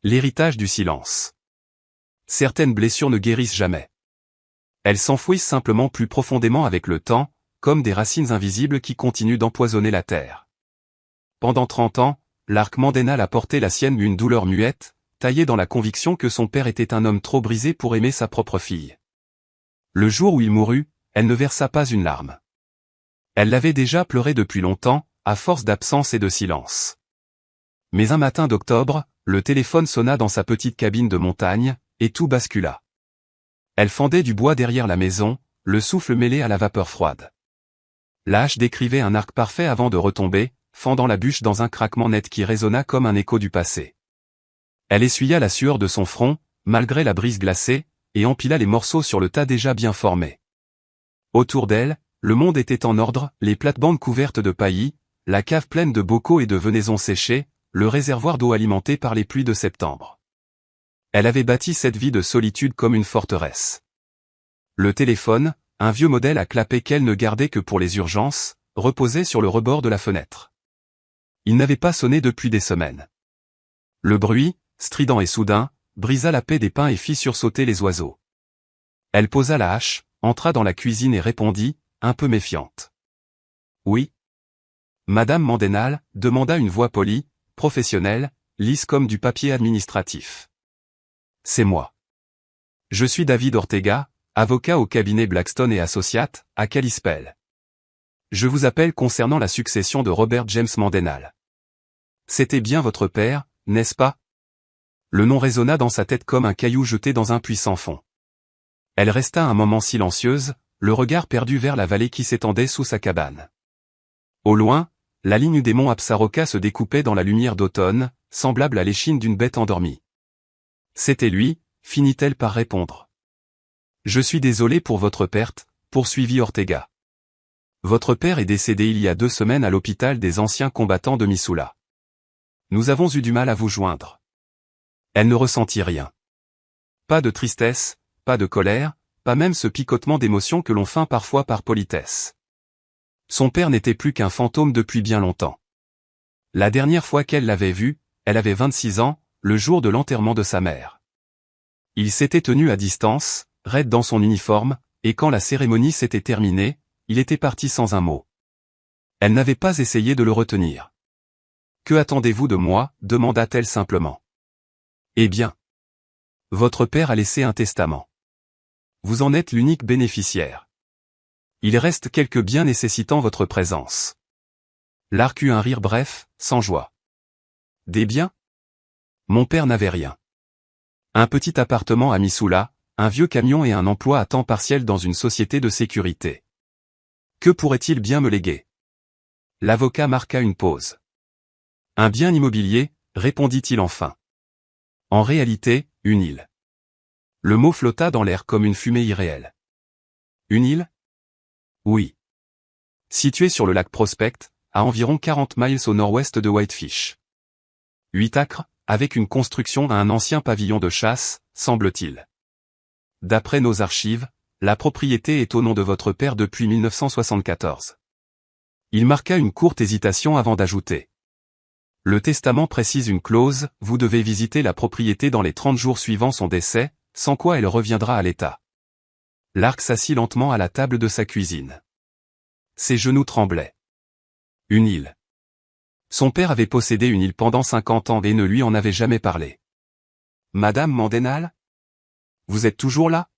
L'héritage du silence. Certaines blessures ne guérissent jamais. Elles s'enfouissent simplement plus profondément avec le temps, comme des racines invisibles qui continuent d'empoisonner la terre. Pendant 30 ans, l'arc Mandenal a porté la sienne une douleur muette, taillée dans la conviction que son père était un homme trop brisé pour aimer sa propre fille. Le jour où il mourut, elle ne versa pas une larme. Elle l'avait déjà pleuré depuis longtemps, à force d'absence et de silence. Mais un matin d'octobre, le téléphone sonna dans sa petite cabine de montagne, et tout bascula. Elle fendait du bois derrière la maison, le souffle mêlé à la vapeur froide. La hache décrivait un arc parfait avant de retomber, fendant la bûche dans un craquement net qui résonna comme un écho du passé. Elle essuya la sueur de son front, malgré la brise glacée, et empila les morceaux sur le tas déjà bien formé. Autour d'elle, le monde était en ordre, les plates-bandes couvertes de paillis, la cave pleine de bocaux et de venaisons séchées, le réservoir d'eau alimenté par les pluies de septembre. Elle avait bâti cette vie de solitude comme une forteresse. Le téléphone, un vieux modèle à clapet qu'elle ne gardait que pour les urgences, reposait sur le rebord de la fenêtre. Il n'avait pas sonné depuis des semaines. Le bruit, strident et soudain, brisa la paix des pins et fit sursauter les oiseaux. Elle posa la hache, entra dans la cuisine et répondit, un peu méfiante. « Oui. » Madame Mandenal, demanda une voix polie, professionnelle, lisse comme du papier administratif. « C'est moi. Je suis David Ortega, avocat au cabinet Blackstone et Associates, à Kalispell. Je vous appelle concernant la succession de Robert James Mandenal. C'était bien votre père, n'est-ce pas ? Le nom résonna dans sa tête comme un caillou jeté dans un puits sans fond. Elle resta un moment silencieuse, le regard perdu vers la vallée qui s'étendait sous sa cabane. Au loin, la ligne des monts Absaroka se découpait dans la lumière d'automne, semblable à l'échine d'une bête endormie. C'était lui, finit-elle par répondre. Je suis désolé pour votre perte, poursuivit Ortega. Votre père est décédé il y a 2 semaines à l'hôpital des anciens combattants de Missoula. Nous avons eu du mal à vous joindre. Elle ne ressentit rien. Pas de tristesse, pas de colère, pas même ce picotement d'émotion que l'on feint parfois par politesse. Son père n'était plus qu'un fantôme depuis bien longtemps. La dernière fois qu'elle l'avait vu, elle avait 26 ans, le jour de l'enterrement de sa mère. Il s'était tenu à distance, raide dans son uniforme, et quand la cérémonie s'était terminée, il était parti sans un mot. Elle n'avait pas essayé de le retenir. « Que attendez-vous de moi » demanda-t-elle simplement. « Eh bien. Votre père a laissé un testament. Vous en êtes l'unique bénéficiaire. Il reste quelques biens nécessitant votre présence. » L'arc eut un rire bref, sans joie. « Des biens ? Mon père n'avait rien. Un petit appartement à Missoula, un vieux camion et un emploi à temps partiel dans une société de sécurité. Que pourrait-il bien me léguer ? » L'avocat marqua une pause. « Un bien immobilier, répondit-il enfin. En réalité, une île. » Le mot flotta dans l'air comme une fumée irréelle. « Une île ? Oui. Située sur le lac Prospect, à environ 40 miles au nord-ouest de Whitefish. 8 acres, avec une construction à un ancien pavillon de chasse, semble-t-il. D'après nos archives, la propriété est au nom de votre père depuis 1974. » Il marqua une courte hésitation avant d'ajouter. « Le testament précise une clause, vous devez visiter la propriété dans les 30 jours suivant son décès, sans quoi elle reviendra à l'état. » L'arc s'assit lentement à la table de sa cuisine. Ses genoux tremblaient. Une île. Son père avait possédé une île pendant 50 ans et ne lui en avait jamais parlé. « Madame Mandenal ? Vous êtes toujours là ? »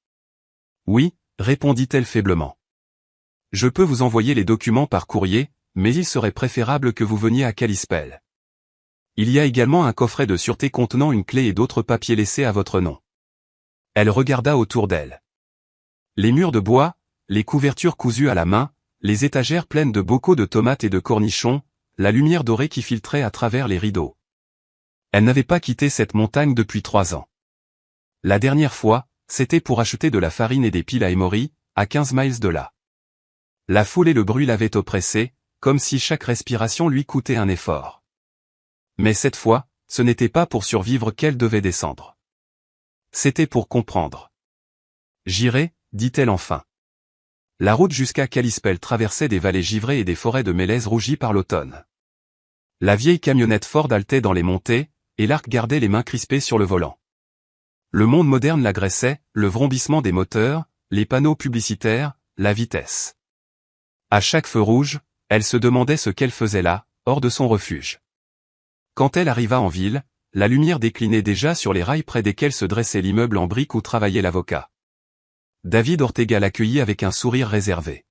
« Oui, » répondit-elle faiblement. « Je peux vous envoyer les documents par courrier, mais il serait préférable que vous veniez à Kalispell. Il y a également un coffret de sûreté contenant une clé et d'autres papiers laissés à votre nom. » Elle regarda autour d'elle. Les murs de bois, les couvertures cousues à la main, les étagères pleines de bocaux de tomates et de cornichons, la lumière dorée qui filtrait à travers les rideaux. Elle n'avait pas quitté cette montagne depuis 3 ans. La dernière fois, c'était pour acheter de la farine et des piles à Emory, à 15 miles de là. La foule et le bruit l'avaient oppressée, comme si chaque respiration lui coûtait un effort. Mais cette fois, ce n'était pas pour survivre qu'elle devait descendre. C'était pour comprendre. « J'irai, » dit-elle enfin. La route jusqu'à Kalispell traversait des vallées givrées et des forêts de mélèzes rougies par l'automne. La vieille camionnette Ford haletait dans les montées, et Lark gardait les mains crispées sur le volant. Le monde moderne l'agressait, le vrombissement des moteurs, les panneaux publicitaires, la vitesse. À chaque feu rouge, elle se demandait ce qu'elle faisait là, hors de son refuge. Quand elle arriva en ville, la lumière déclinait déjà sur les rails près desquels se dressait l'immeuble en briques où travaillait l'avocat. David Ortega l'accueillit avec un sourire réservé.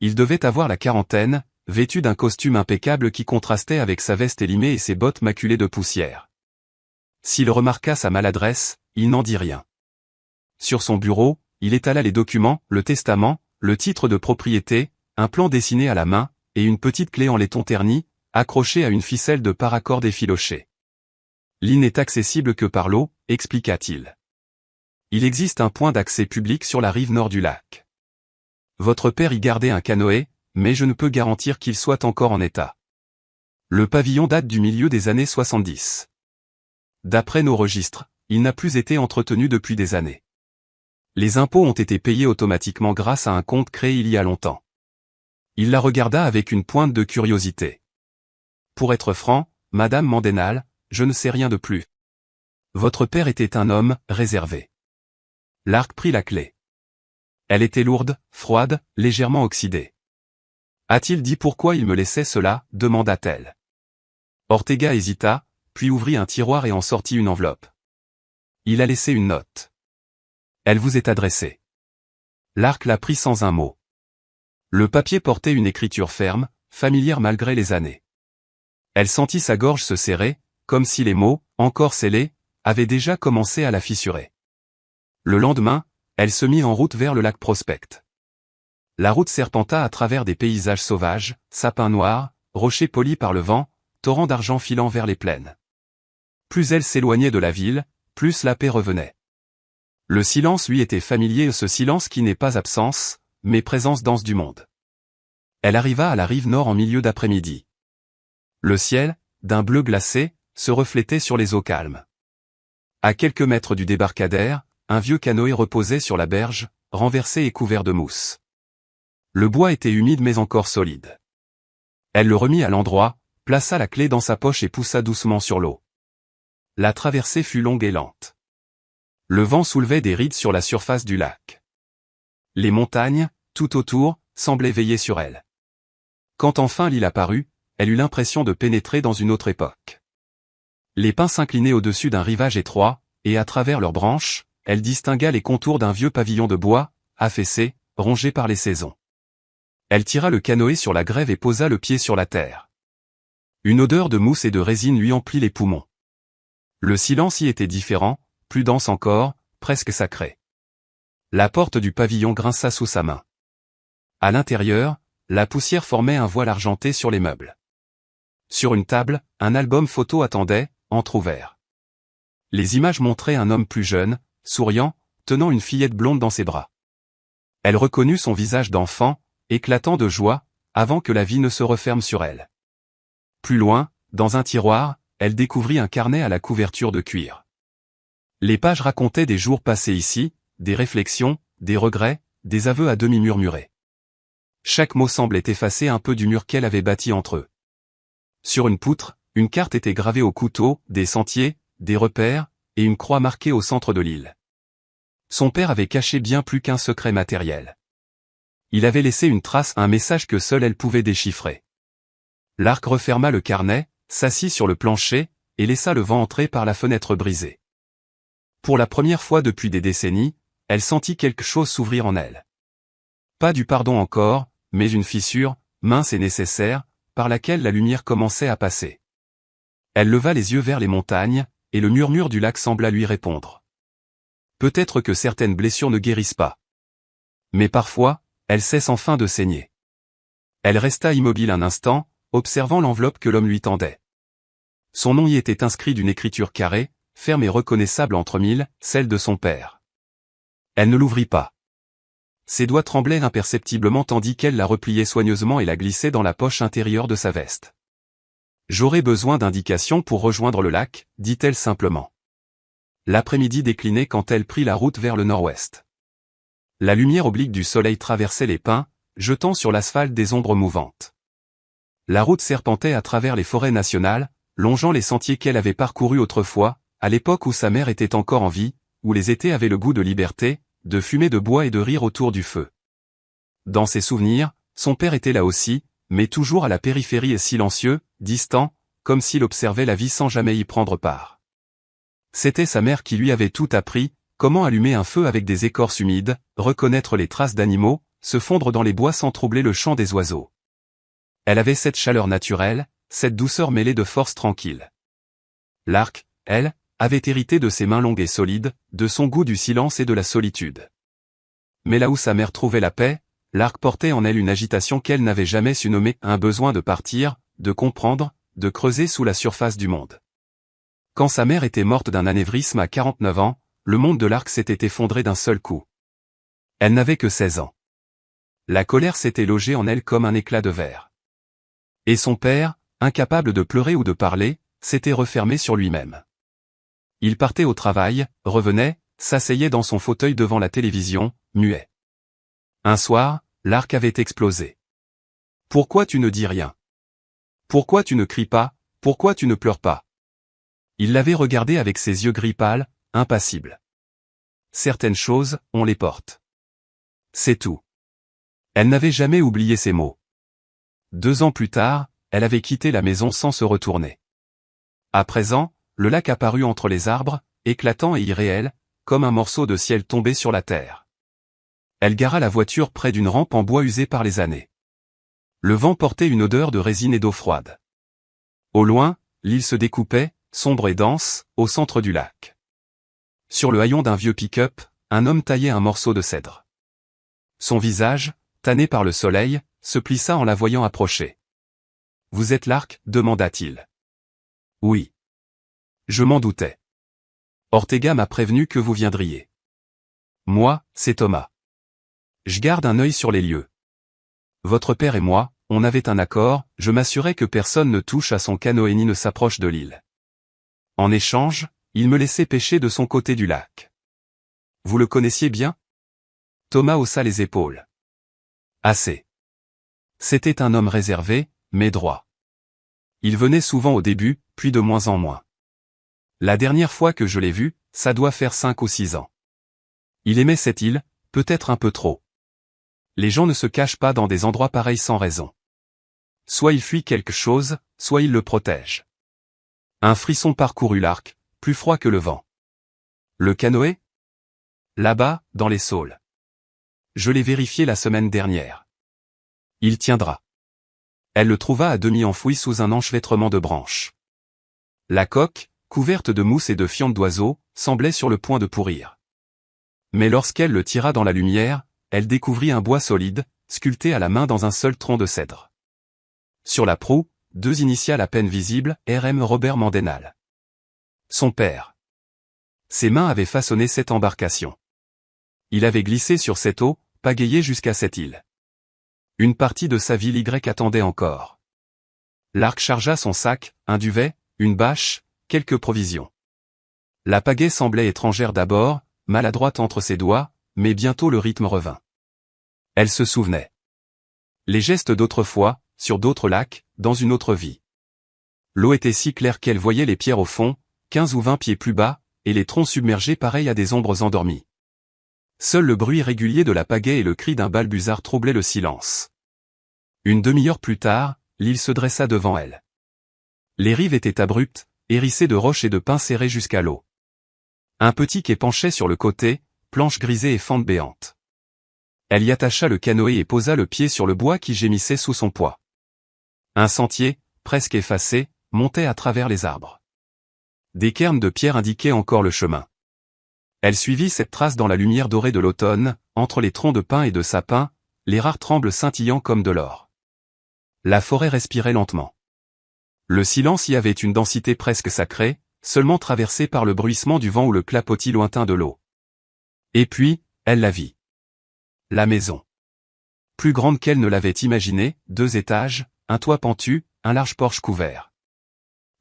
Il devait avoir la quarantaine, vêtu d'un costume impeccable qui contrastait avec sa veste élimée et ses bottes maculées de poussière. S'il remarqua sa maladresse, il n'en dit rien. Sur son bureau, il étala les documents, le testament, le titre de propriété, un plan dessiné à la main, et une petite clé en laiton terni, accrochée à une ficelle de paracorde effilochée. L'île n'est accessible que par l'eau, expliqua-t-il. Il existe un point d'accès public sur la rive nord du lac. Votre père y gardait un canoë, mais je ne peux garantir qu'il soit encore en état. Le pavillon date du milieu des années 70. D'après nos registres, il n'a plus été entretenu depuis des années. Les impôts ont été payés automatiquement grâce à un compte créé il y a longtemps. Il la regarda avec une pointe de curiosité. Pour être franc, Madame Mandenal, je ne sais rien de plus. Votre père était un homme réservé. Lark prit la clé. Elle était lourde, froide, légèrement oxydée. A-t-il dit pourquoi il me laissait cela, demanda-t-elle. Ortega hésita, puis ouvrit un tiroir et en sortit une enveloppe. Il a laissé une note. Elle vous est adressée. Lark la prit sans un mot. Le papier portait une écriture ferme, familière malgré les années. Elle sentit sa gorge se serrer, comme si les mots, encore scellés, avaient déjà commencé à la fissurer. Le lendemain, elle se mit en route vers le lac Prospect. La route serpenta à travers des paysages sauvages, sapins noirs, rochers polis par le vent, torrents d'argent filant vers les plaines. Plus elle s'éloignait de la ville, plus la paix revenait. Le silence lui était familier, ce silence qui n'est pas absence, mais présence dense du monde. Elle arriva à la rive nord en milieu d'après-midi. Le ciel, d'un bleu glacé, se reflétait sur les eaux calmes. À quelques mètres du débarcadère, un vieux canoë reposait sur la berge, renversé et couvert de mousse. Le bois était humide mais encore solide. Elle le remit à l'endroit, plaça la clé dans sa poche et poussa doucement sur l'eau. La traversée fut longue et lente. Le vent soulevait des rides sur la surface du lac. Les montagnes, tout autour, semblaient veiller sur elle. Quand enfin l'île apparut, elle eut l'impression de pénétrer dans une autre époque. Les pins s'inclinaient au-dessus d'un rivage étroit, et à travers leurs branches, elle distingua les contours d'un vieux pavillon de bois, affaissé, rongé par les saisons. Elle tira le canoë sur la grève et posa le pied sur la terre. Une odeur de mousse et de résine lui emplit les poumons. Le silence y était différent, plus dense encore, presque sacré. La porte du pavillon grinça sous sa main. À l'intérieur, la poussière formait un voile argenté sur les meubles. Sur une table, un album photo attendait, entrouvert. Les images montraient un homme plus jeune, souriant, tenant une fillette blonde dans ses bras. Elle reconnut son visage d'enfant, éclatant de joie, avant que la vie ne se referme sur elle. Plus loin, dans un tiroir, elle découvrit un carnet à la couverture de cuir. Les pages racontaient des jours passés ici, des réflexions, des regrets, des aveux à demi murmurés. Chaque mot semblait effacer un peu du mur qu'elle avait bâti entre eux. Sur une poutre, une carte était gravée au couteau, des sentiers, des repères, et une croix marquée au centre de l'île. Son père avait caché bien plus qu'un secret matériel. Il avait laissé une trace, un message que seule elle pouvait déchiffrer. Lark referma le carnet, s'assit sur le plancher, et laissa le vent entrer par la fenêtre brisée. Pour la première fois depuis des décennies, elle sentit quelque chose s'ouvrir en elle. Pas du pardon encore, mais une fissure, mince et nécessaire, par laquelle la lumière commençait à passer. Elle leva les yeux vers les montagnes, et le murmure du lac sembla lui répondre. Peut-être que certaines blessures ne guérissent pas. Mais parfois, elles cessent enfin de saigner. Elle resta immobile un instant, observant l'enveloppe que l'homme lui tendait. Son nom y était inscrit d'une écriture carrée, ferme et reconnaissable entre mille, celle de son père. Elle ne l'ouvrit pas. Ses doigts tremblaient imperceptiblement tandis qu'elle la repliait soigneusement et la glissait dans la poche intérieure de sa veste. « J'aurai besoin d'indications pour rejoindre le lac, dit-elle simplement. L'après-midi déclinait quand elle prit la route vers le nord-ouest. La lumière oblique du soleil traversait les pins, jetant sur l'asphalte des ombres mouvantes. La route serpentait à travers les forêts nationales, longeant les sentiers qu'elle avait parcourus autrefois, à l'époque où sa mère était encore en vie, où les étés avaient le goût de liberté, de fumée de bois et de rire autour du feu. Dans ses souvenirs, son père était là aussi, mais toujours à la périphérie et silencieux, distant, comme s'il observait la vie sans jamais y prendre part. C'était sa mère qui lui avait tout appris, comment allumer un feu avec des écorces humides, reconnaître les traces d'animaux, se fondre dans les bois sans troubler le chant des oiseaux. Elle avait cette chaleur naturelle, cette douceur mêlée de force tranquille. Lark, elle, avait hérité de ses mains longues et solides, de son goût du silence et de la solitude. Mais là où sa mère trouvait la paix, Lark portait en elle une agitation qu'elle n'avait jamais su nommer, un besoin de partir, de comprendre, de creuser sous la surface du monde. Quand sa mère était morte d'un anévrisme à 49 ans, le monde de Lark s'était effondré d'un seul coup. Elle n'avait que 16 ans. La colère s'était logée en elle comme un éclat de verre. Et son père, incapable de pleurer ou de parler, s'était refermé sur lui-même. Il partait au travail, revenait, s'asseyait dans son fauteuil devant la télévision, muet. Un soir, Lark avait explosé. « Pourquoi tu ne dis rien? Pourquoi tu ne cries pas? Pourquoi tu ne pleures pas ?» Il l'avait regardé avec ses yeux gris pâles, impassibles. Certaines choses, on les porte. C'est tout. Elle n'avait jamais oublié ces mots. 2 ans plus tard, elle avait quitté la maison sans se retourner. À présent, le lac apparut entre les arbres, éclatant et irréel, comme un morceau de ciel tombé sur la terre. Elle gara la voiture près d'une rampe en bois usée par les années. Le vent portait une odeur de résine et d'eau froide. Au loin, l'île se découpait, sombre et dense, au centre du lac. Sur le haillon d'un vieux pick-up, un homme taillait un morceau de cèdre. Son visage, tanné par le soleil, se plissa en la voyant approcher. « Vous êtes Lark » demanda-t-il. « Oui. » Je m'en doutais. Ortega m'a prévenu que vous viendriez. Moi, c'est Thomas. Je garde un œil sur les lieux. Votre père et moi, on avait un accord, je m'assurais que personne ne touche à son canoë ni ne s'approche de l'île. En échange, il me laissait pêcher de son côté du lac. Vous le connaissiez bien? Thomas haussa les épaules. Assez. C'était un homme réservé, mais droit. Il venait souvent au début, puis de moins en moins. La dernière fois que je l'ai vu, ça doit faire 5 ou 6 ans. Il aimait cette île, peut-être un peu trop. Les gens ne se cachent pas dans des endroits pareils sans raison. Soit il fuit quelque chose, soit il le protège. Un frisson parcourut Lark, plus froid que le vent. Le canoë? Là-bas, dans les saules. Je l'ai vérifié la semaine dernière. Il tiendra. Elle le trouva à demi enfoui sous un enchevêtrement de branches. La coque, couverte de mousse et de fientes d'oiseaux, semblait sur le point de pourrir. Mais lorsqu'elle le tira dans la lumière, elle découvrit un bois solide, sculpté à la main dans un seul tronc de cèdre. Sur la proue, 2 initiales à peine visibles, R.M. Robert Mandenal. Son père. Ses mains avaient façonné cette embarcation. Il avait glissé sur cette eau, pagayé jusqu'à cette île. Une partie de sa ville Y attendait encore. Lark chargea son sac, un duvet, une bâche, quelques provisions. La pagaie semblait étrangère d'abord, maladroite entre ses doigts, mais bientôt le rythme revint. Elle se souvenait. Les gestes d'autrefois, sur d'autres lacs, dans une autre vie. L'eau était si claire qu'elle voyait les pierres au fond, 15 ou 20 pieds plus bas, et les troncs submergés pareils à des ombres endormies. Seul le bruit régulier de la pagaie et le cri d'un balbuzard troublaient le silence. Une demi-heure plus tard, l'île se dressa devant elle. Les rives étaient abruptes, hérissées de roches et de pins serrés jusqu'à l'eau. Un petit quai penchait sur le côté, planches grisées et fentes béantes. Elle y attacha le canoë et posa le pied sur le bois qui gémissait sous son poids. Un sentier, presque effacé, montait à travers les arbres. Des cairns de pierre indiquaient encore le chemin. Elle suivit cette trace dans la lumière dorée de l'automne, entre les troncs de pins et de sapins, les rares trembles scintillant comme de l'or. La forêt respirait lentement. Le silence y avait une densité presque sacrée, seulement traversée par le bruissement du vent ou le clapotis lointain de l'eau. Et puis, elle la vit. La maison. Plus grande qu'elle ne l'avait imaginé, 2 étages, un toit pentu, un large porche couvert.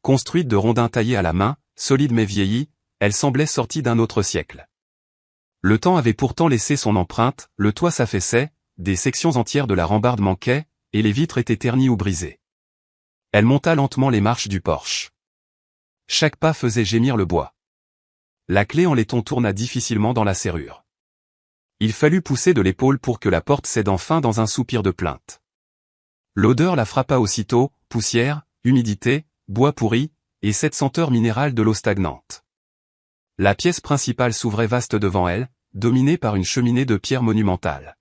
Construite de rondins taillés à la main, solide mais vieillie, elle semblait sortie d'un autre siècle. Le temps avait pourtant laissé son empreinte, le toit s'affaissait, des sections entières de la rambarde manquaient, et les vitres étaient ternies ou brisées. Elle monta lentement les marches du porche. Chaque pas faisait gémir le bois. La clé en laiton tourna difficilement dans la serrure. Il fallut pousser de l'épaule pour que la porte cède enfin dans un soupir de plainte. L'odeur la frappa aussitôt, poussière, humidité, bois pourri, et cette senteur minérale de l'eau stagnante. La pièce principale s'ouvrait vaste devant elle, dominée par une cheminée de pierre monumentale.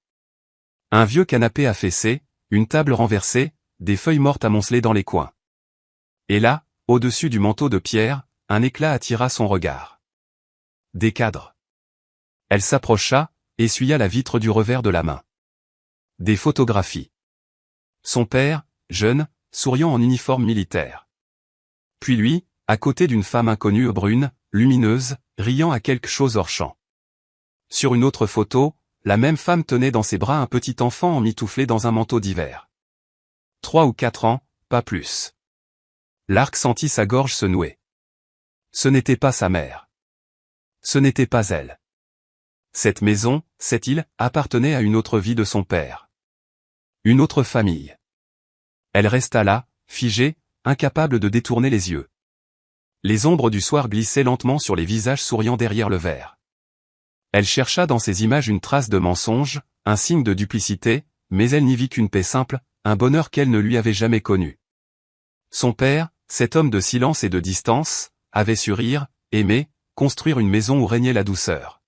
Un vieux canapé affaissé, une table renversée, des feuilles mortes amoncelées dans les coins. Et là, au-dessus du manteau de pierre, un éclat attira son regard. Des cadres. Elle s'approcha, essuya la vitre du revers de la main. Des photographies. Son père, jeune, souriant en uniforme militaire. Puis lui, à côté d'une femme inconnue brune, lumineuse, riant à quelque chose hors champ. Sur une autre photo, la même femme tenait dans ses bras un petit enfant emmitouflé dans un manteau d'hiver. 3 ou 4 ans, pas plus. Lark sentit sa gorge se nouer. Ce n'était pas sa mère. Ce n'était pas elle. Cette maison, cette île, appartenait à une autre vie de son père. Une autre famille. Elle resta là, figée, incapable de détourner les yeux. Les ombres du soir glissaient lentement sur les visages souriants derrière le verre. Elle chercha dans ces images une trace de mensonge, un signe de duplicité, mais elle n'y vit qu'une paix simple, un bonheur qu'elle ne lui avait jamais connu. Son père, cet homme de silence et de distance, avait su rire, aimer, construire une maison où régnait la douceur.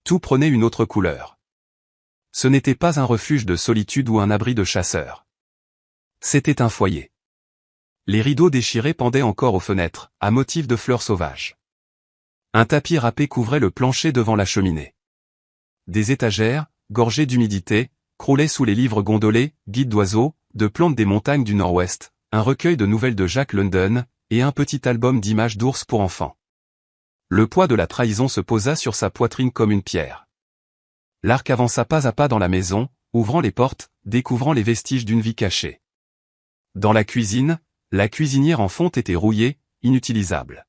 Tout prenait une autre couleur. Ce n'était pas un refuge de solitude ou un abri de chasseurs. C'était un foyer. Les rideaux déchirés pendaient encore aux fenêtres, à motifs de fleurs sauvages. Un tapis râpé couvrait le plancher devant la cheminée. Des étagères, gorgées d'humidité, croulaient sous les livres gondolés, guides d'oiseaux, de plantes des montagnes du Nord-Ouest, un recueil de nouvelles de Jack London, et un petit album d'images d'ours pour enfants. Le poids de la trahison se posa sur sa poitrine comme une pierre. Lark avança pas à pas dans la maison, ouvrant les portes, découvrant les vestiges d'une vie cachée. Dans la cuisine, la cuisinière en fonte était rouillée, inutilisable.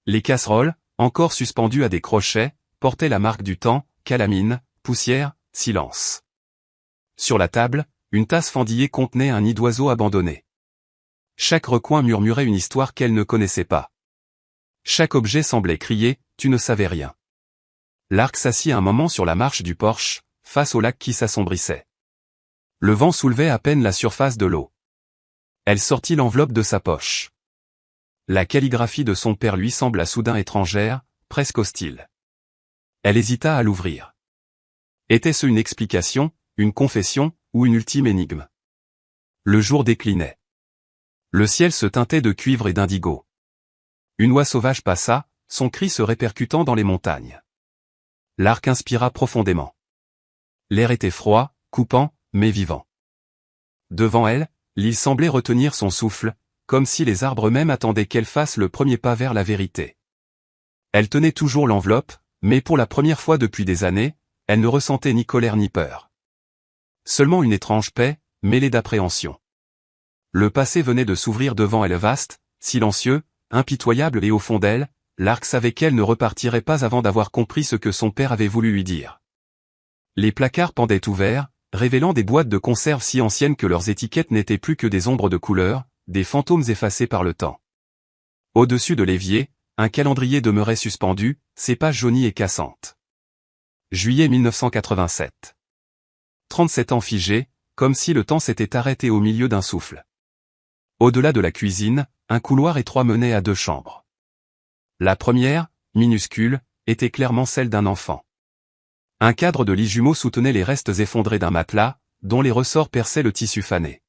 Les casseroles, encore suspendues à des crochets, portaient la marque du temps, calamine, poussière, silence. Sur la table, une tasse fendillée contenait un nid d'oiseaux abandonné. Chaque recoin murmurait une histoire qu'elle ne connaissait pas. Chaque objet semblait crier, tu ne savais rien. Lark s'assit un moment sur la marche du porche, face au lac qui s'assombrissait. Le vent soulevait à peine la surface de l'eau. Elle sortit l'enveloppe de sa poche. La calligraphie de son père lui sembla soudain étrangère, presque hostile. Elle hésita à l'ouvrir. Était-ce une explication, une confession, ou une ultime énigme? Le jour déclinait. Le ciel se teintait de cuivre et d'indigo. Une oie sauvage passa, son cri se répercutant dans les montagnes. Lark inspira profondément. L'air était froid, coupant, mais vivant. Devant elle, l'île semblait retenir son souffle, comme si les arbres eux-mêmes attendaient qu'elle fasse le premier pas vers la vérité. Elle tenait toujours l'enveloppe, mais pour la première fois depuis des années, elle ne ressentait ni colère ni peur. Seulement une étrange paix, mêlée d'appréhension. Le passé venait de s'ouvrir devant elle vaste, silencieux, impitoyable et au fond d'elle, Lark savait qu'elle ne repartirait pas avant d'avoir compris ce que son père avait voulu lui dire. Les placards pendaient ouverts, révélant des boîtes de conserve si anciennes que leurs étiquettes n'étaient plus que des ombres de couleur, des fantômes effacés par le temps. Au-dessus de l'évier, un calendrier demeurait suspendu, ses pages jaunies et cassantes. Juillet 1987. 37 ans figés, comme si le temps s'était arrêté au milieu d'un souffle. Au-delà de la cuisine, un couloir étroit menait à 2 chambres. La première, minuscule, était clairement celle d'un enfant. Un cadre de lit jumeau soutenait les restes effondrés d'un matelas, dont les ressorts perçaient le tissu fané.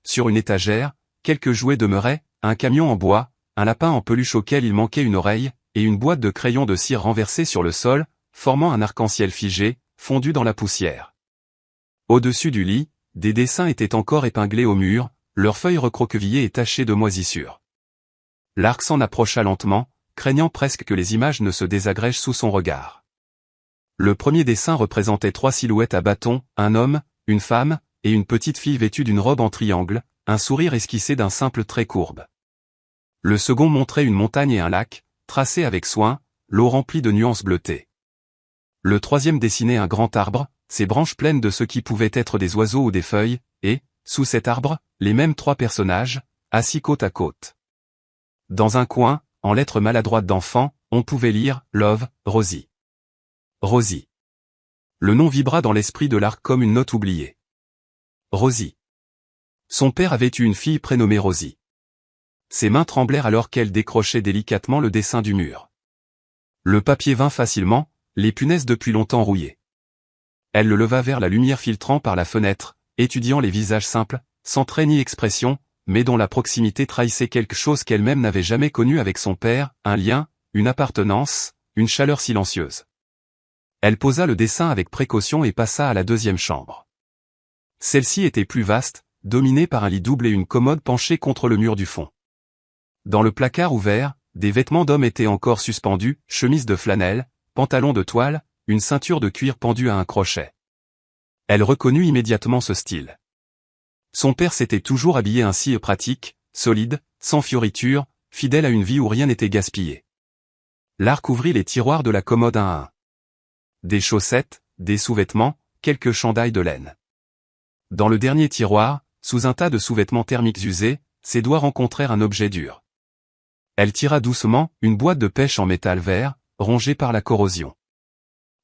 Sur une étagère, quelques jouets demeuraient, un camion en bois, un lapin en peluche auquel il manquait une oreille, et une boîte de crayons de cire renversée sur le sol, formant un arc-en-ciel figé, fondu dans la poussière. Au-dessus du lit, des dessins étaient encore épinglés au mur, leurs feuilles recroquevillées et tachées de moisissures. Lark s'en approcha lentement, craignant presque que les images ne se désagrègent sous son regard. Le premier dessin représentait 3 silhouettes à bâton, un homme, une femme, et une petite fille vêtue d'une robe en triangle, un sourire esquissé d'un simple trait courbe. Le second montrait une montagne et un lac, tracés avec soin, l'eau remplie de nuances bleutées. Le troisième dessinait un grand arbre, ses branches pleines de ce qui pouvaient être des oiseaux ou des feuilles, et, sous cet arbre, les mêmes 3 personnages, assis côte à côte. Dans un coin, en lettres maladroites d'enfant, on pouvait lire « Love, Rosie ». Rosie. Le nom vibra dans l'esprit de Lark comme une note oubliée. Rosie. Son père avait eu une fille prénommée Rosie. Ses mains tremblèrent alors qu'elle décrochait délicatement le dessin du mur. Le papier vint facilement, les punaises depuis longtemps rouillées. Elle le leva vers la lumière filtrant par la fenêtre, étudiant les visages simples, sans trait ni expression, mais dont la proximité trahissait quelque chose qu'elle-même n'avait jamais connu avec son père, un lien, une appartenance, une chaleur silencieuse. Elle posa le dessin avec précaution et passa à la deuxième chambre. Celle-ci était plus vaste, dominée par un lit double et une commode penchée contre le mur du fond. Dans le placard ouvert, des vêtements d'homme étaient encore suspendus, chemise de flanelle, pantalon de toile, une ceinture de cuir pendue à un crochet. Elle reconnut immédiatement ce style. Son père s'était toujours habillé ainsi pratique, solide, sans fioritures, fidèle à une vie où rien n'était gaspillé. Lark ouvrit les tiroirs de la commode un à un. Des chaussettes, des sous-vêtements, quelques chandails de laine. Dans le dernier tiroir, sous un tas de sous-vêtements thermiques usés, ses doigts rencontrèrent un objet dur. Elle tira doucement une boîte de pêche en métal vert, rongée par la corrosion.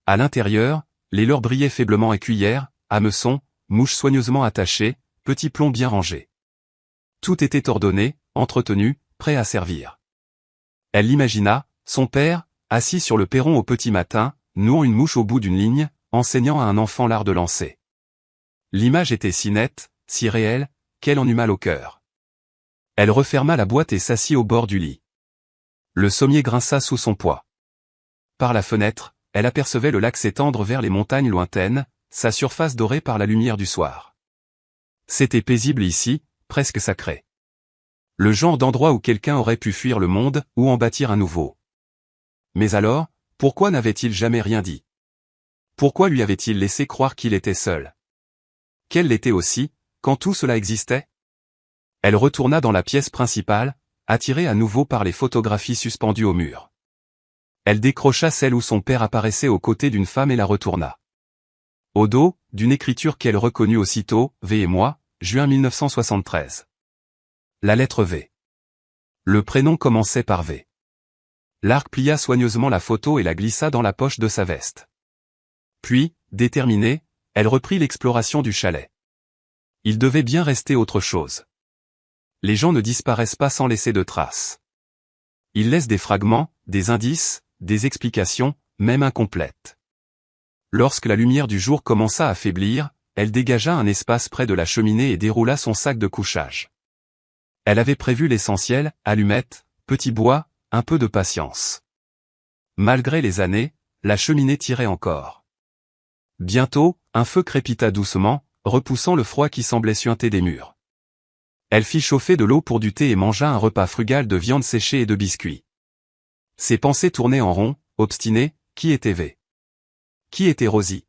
À l'intérieur, les leurres brillaient faiblement à cuillère, hameçon, mouches soigneusement attachées, petits plombs bien rangés. Tout était ordonné, entretenu, prêt à servir. Elle l'imagina, son père, assis sur le perron au petit matin, nouant une mouche au bout d'une ligne, enseignant à un enfant l'art de lancer. L'image était si nette, si réelle, qu'elle en eut mal au cœur. Elle referma la boîte et s'assit au bord du lit. Le sommier grinça sous son poids. Par la fenêtre, elle apercevait le lac s'étendre vers les montagnes lointaines, sa surface dorée par la lumière du soir. C'était paisible ici, presque sacré. Le genre d'endroit où quelqu'un aurait pu fuir le monde, ou en bâtir un nouveau. Mais alors, pourquoi n'avait-il jamais rien dit? Pourquoi lui avait-il laissé croire qu'il était seul? Qu'elle l'était aussi, quand tout cela existait? Elle retourna dans la pièce principale, attirée à nouveau par les photographies suspendues au mur. Elle décrocha celle où son père apparaissait aux côtés d'une femme et la retourna. Au dos, d'une écriture qu'elle reconnut aussitôt, V et moi, juin 1973. La lettre V. Le prénom commençait par V. Lark plia soigneusement la photo et la glissa dans la poche de sa veste. Puis, déterminée, elle reprit l'exploration du chalet. Il devait bien rester autre chose. Les gens ne disparaissent pas sans laisser de traces. Ils laissent des fragments, des indices, des explications, même incomplètes. Lorsque la lumière du jour commença à faiblir, elle dégagea un espace près de la cheminée et déroula son sac de couchage. Elle avait prévu l'essentiel, allumettes, petits bois, un peu de patience. Malgré les années, la cheminée tirait encore. Bientôt, un feu crépita doucement, repoussant le froid qui semblait suinter des murs. Elle fit chauffer de l'eau pour du thé et mangea un repas frugal de viande séchée et de biscuits. Ses pensées tournaient en rond, obstinées. Qui était V? Qui était Rosie?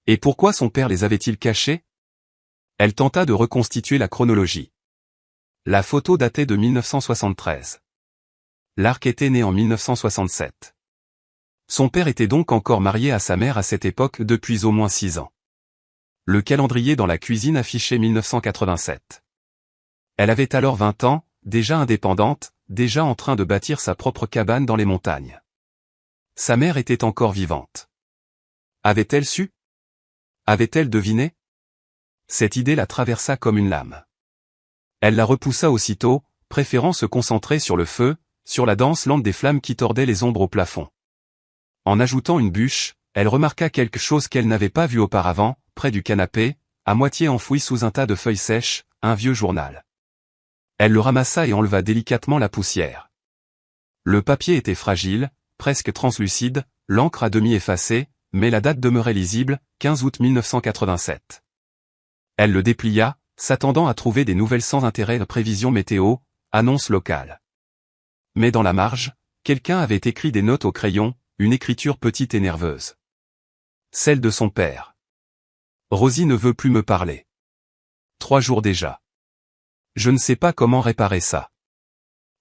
Et pourquoi son père les avait-il cachés? Elle tenta de reconstituer la chronologie. La photo datait de 1973. Lark était né en 1967. Son père était donc encore marié à sa mère à cette époque depuis au moins 6 ans. Le calendrier dans la cuisine affichait 1987. Elle avait alors 20 ans, déjà indépendante, déjà en train de bâtir sa propre cabane dans les montagnes. Sa mère était encore vivante. Avait-elle su? Avait-elle deviné? Cette idée la traversa comme une lame. Elle la repoussa aussitôt, préférant se concentrer sur le feu, sur la danse lente des flammes qui tordaient les ombres au plafond. En ajoutant une bûche, elle remarqua quelque chose qu'elle n'avait pas vu auparavant, près du canapé, à moitié enfoui sous un tas de feuilles sèches, un vieux journal. Elle le ramassa et enleva délicatement la poussière. Le papier était fragile, presque translucide, l'encre à demi effacée, mais la date demeurait lisible, 15 août 1987. Elle le déplia, s'attendant à trouver des nouvelles sans intérêt, prévisions météo, annonces locales. Mais dans la marge, quelqu'un avait écrit des notes au crayon, une écriture petite et nerveuse. Celle de son père. Rosie ne veut plus me parler. 3 jours déjà. Je ne sais pas comment réparer ça.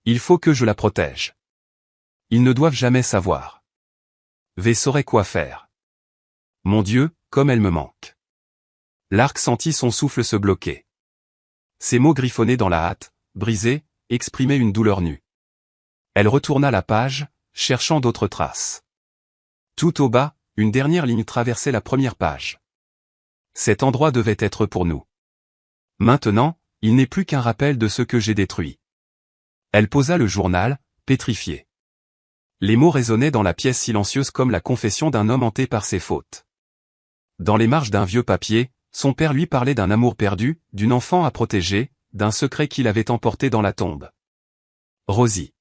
Il faut que je la protège. Ils ne doivent jamais savoir. V saurait quoi faire. Mon Dieu, comme elle me manque. Lark sentit son souffle se bloquer. Ses mots griffonnés dans la hâte, brisés, exprimaient une douleur nue. Elle retourna la page, cherchant d'autres traces. Tout au bas, une dernière ligne traversait la première page. Cet endroit devait être pour nous. Maintenant, il n'est plus qu'un rappel de ce que j'ai détruit. Elle posa le journal, pétrifiée. Les mots résonnaient dans la pièce silencieuse comme la confession d'un homme hanté par ses fautes. Dans les marges d'un vieux papier, son père lui parlait d'un amour perdu, d'une enfant à protéger, d'un secret qu'il avait emporté dans la tombe. Rosie.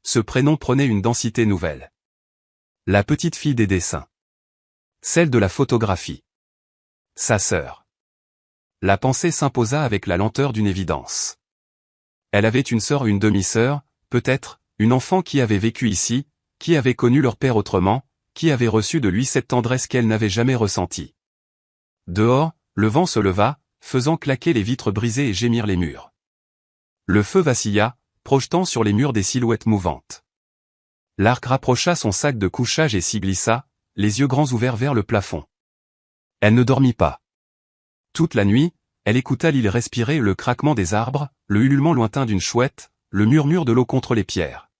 Ce prénom prenait une densité nouvelle. La petite fille des dessins. Celle de la photographie. Sa sœur. La pensée s'imposa avec la lenteur d'une évidence. Elle avait une sœur ou une demi-sœur, peut-être, une enfant qui avait vécu ici, qui avait connu leur père autrement, qui avait reçu de lui cette tendresse qu'elle n'avait jamais ressentie. Dehors, le vent se leva, faisant claquer les vitres brisées et gémir les murs. Le feu vacilla, projetant sur les murs des silhouettes mouvantes. Lark rapprocha son sac de couchage et s'y glissa, les yeux grands ouverts vers le plafond. Elle ne dormit pas. Toute la nuit, elle écouta l'île respirer le craquement des arbres, le ululement lointain d'une chouette, le murmure de l'eau contre les pierres.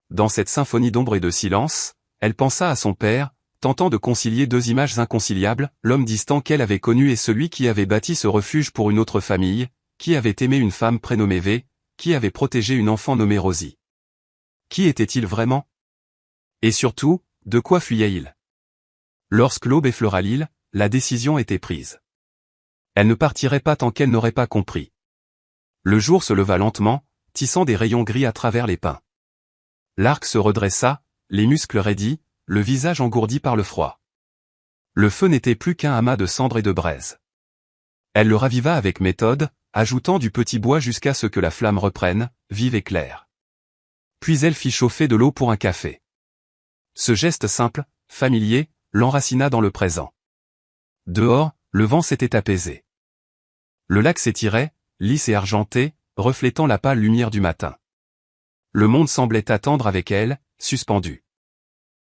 Dans cette symphonie d'ombre et de silence, elle pensa à son père, tentant de concilier deux images inconciliables, l'homme distant qu'elle avait connu et celui qui avait bâti ce refuge pour une autre famille, qui avait aimé une femme prénommée V, qui avait protégé une enfant nommée Rosie. Qui était-il vraiment? Et surtout, de quoi fuyait-il? Lorsque l'aube effleura l'île, la décision était prise. Elle ne partirait pas tant qu'elle n'aurait pas compris. Le jour se leva lentement, tissant des rayons gris à travers les pins. Lark se redressa, les muscles raidis, le visage engourdi par le froid. Le feu n'était plus qu'un amas de cendres et de braise. Elle le raviva avec méthode, ajoutant du petit bois jusqu'à ce que la flamme reprenne, vive et claire. Puis elle fit chauffer de l'eau pour un café. Ce geste simple, familier, l'enracina dans le présent. Dehors, le vent s'était apaisé. Le lac s'étirait, lisse et argenté, reflétant la pâle lumière du matin. Le monde semblait attendre avec elle, suspendu.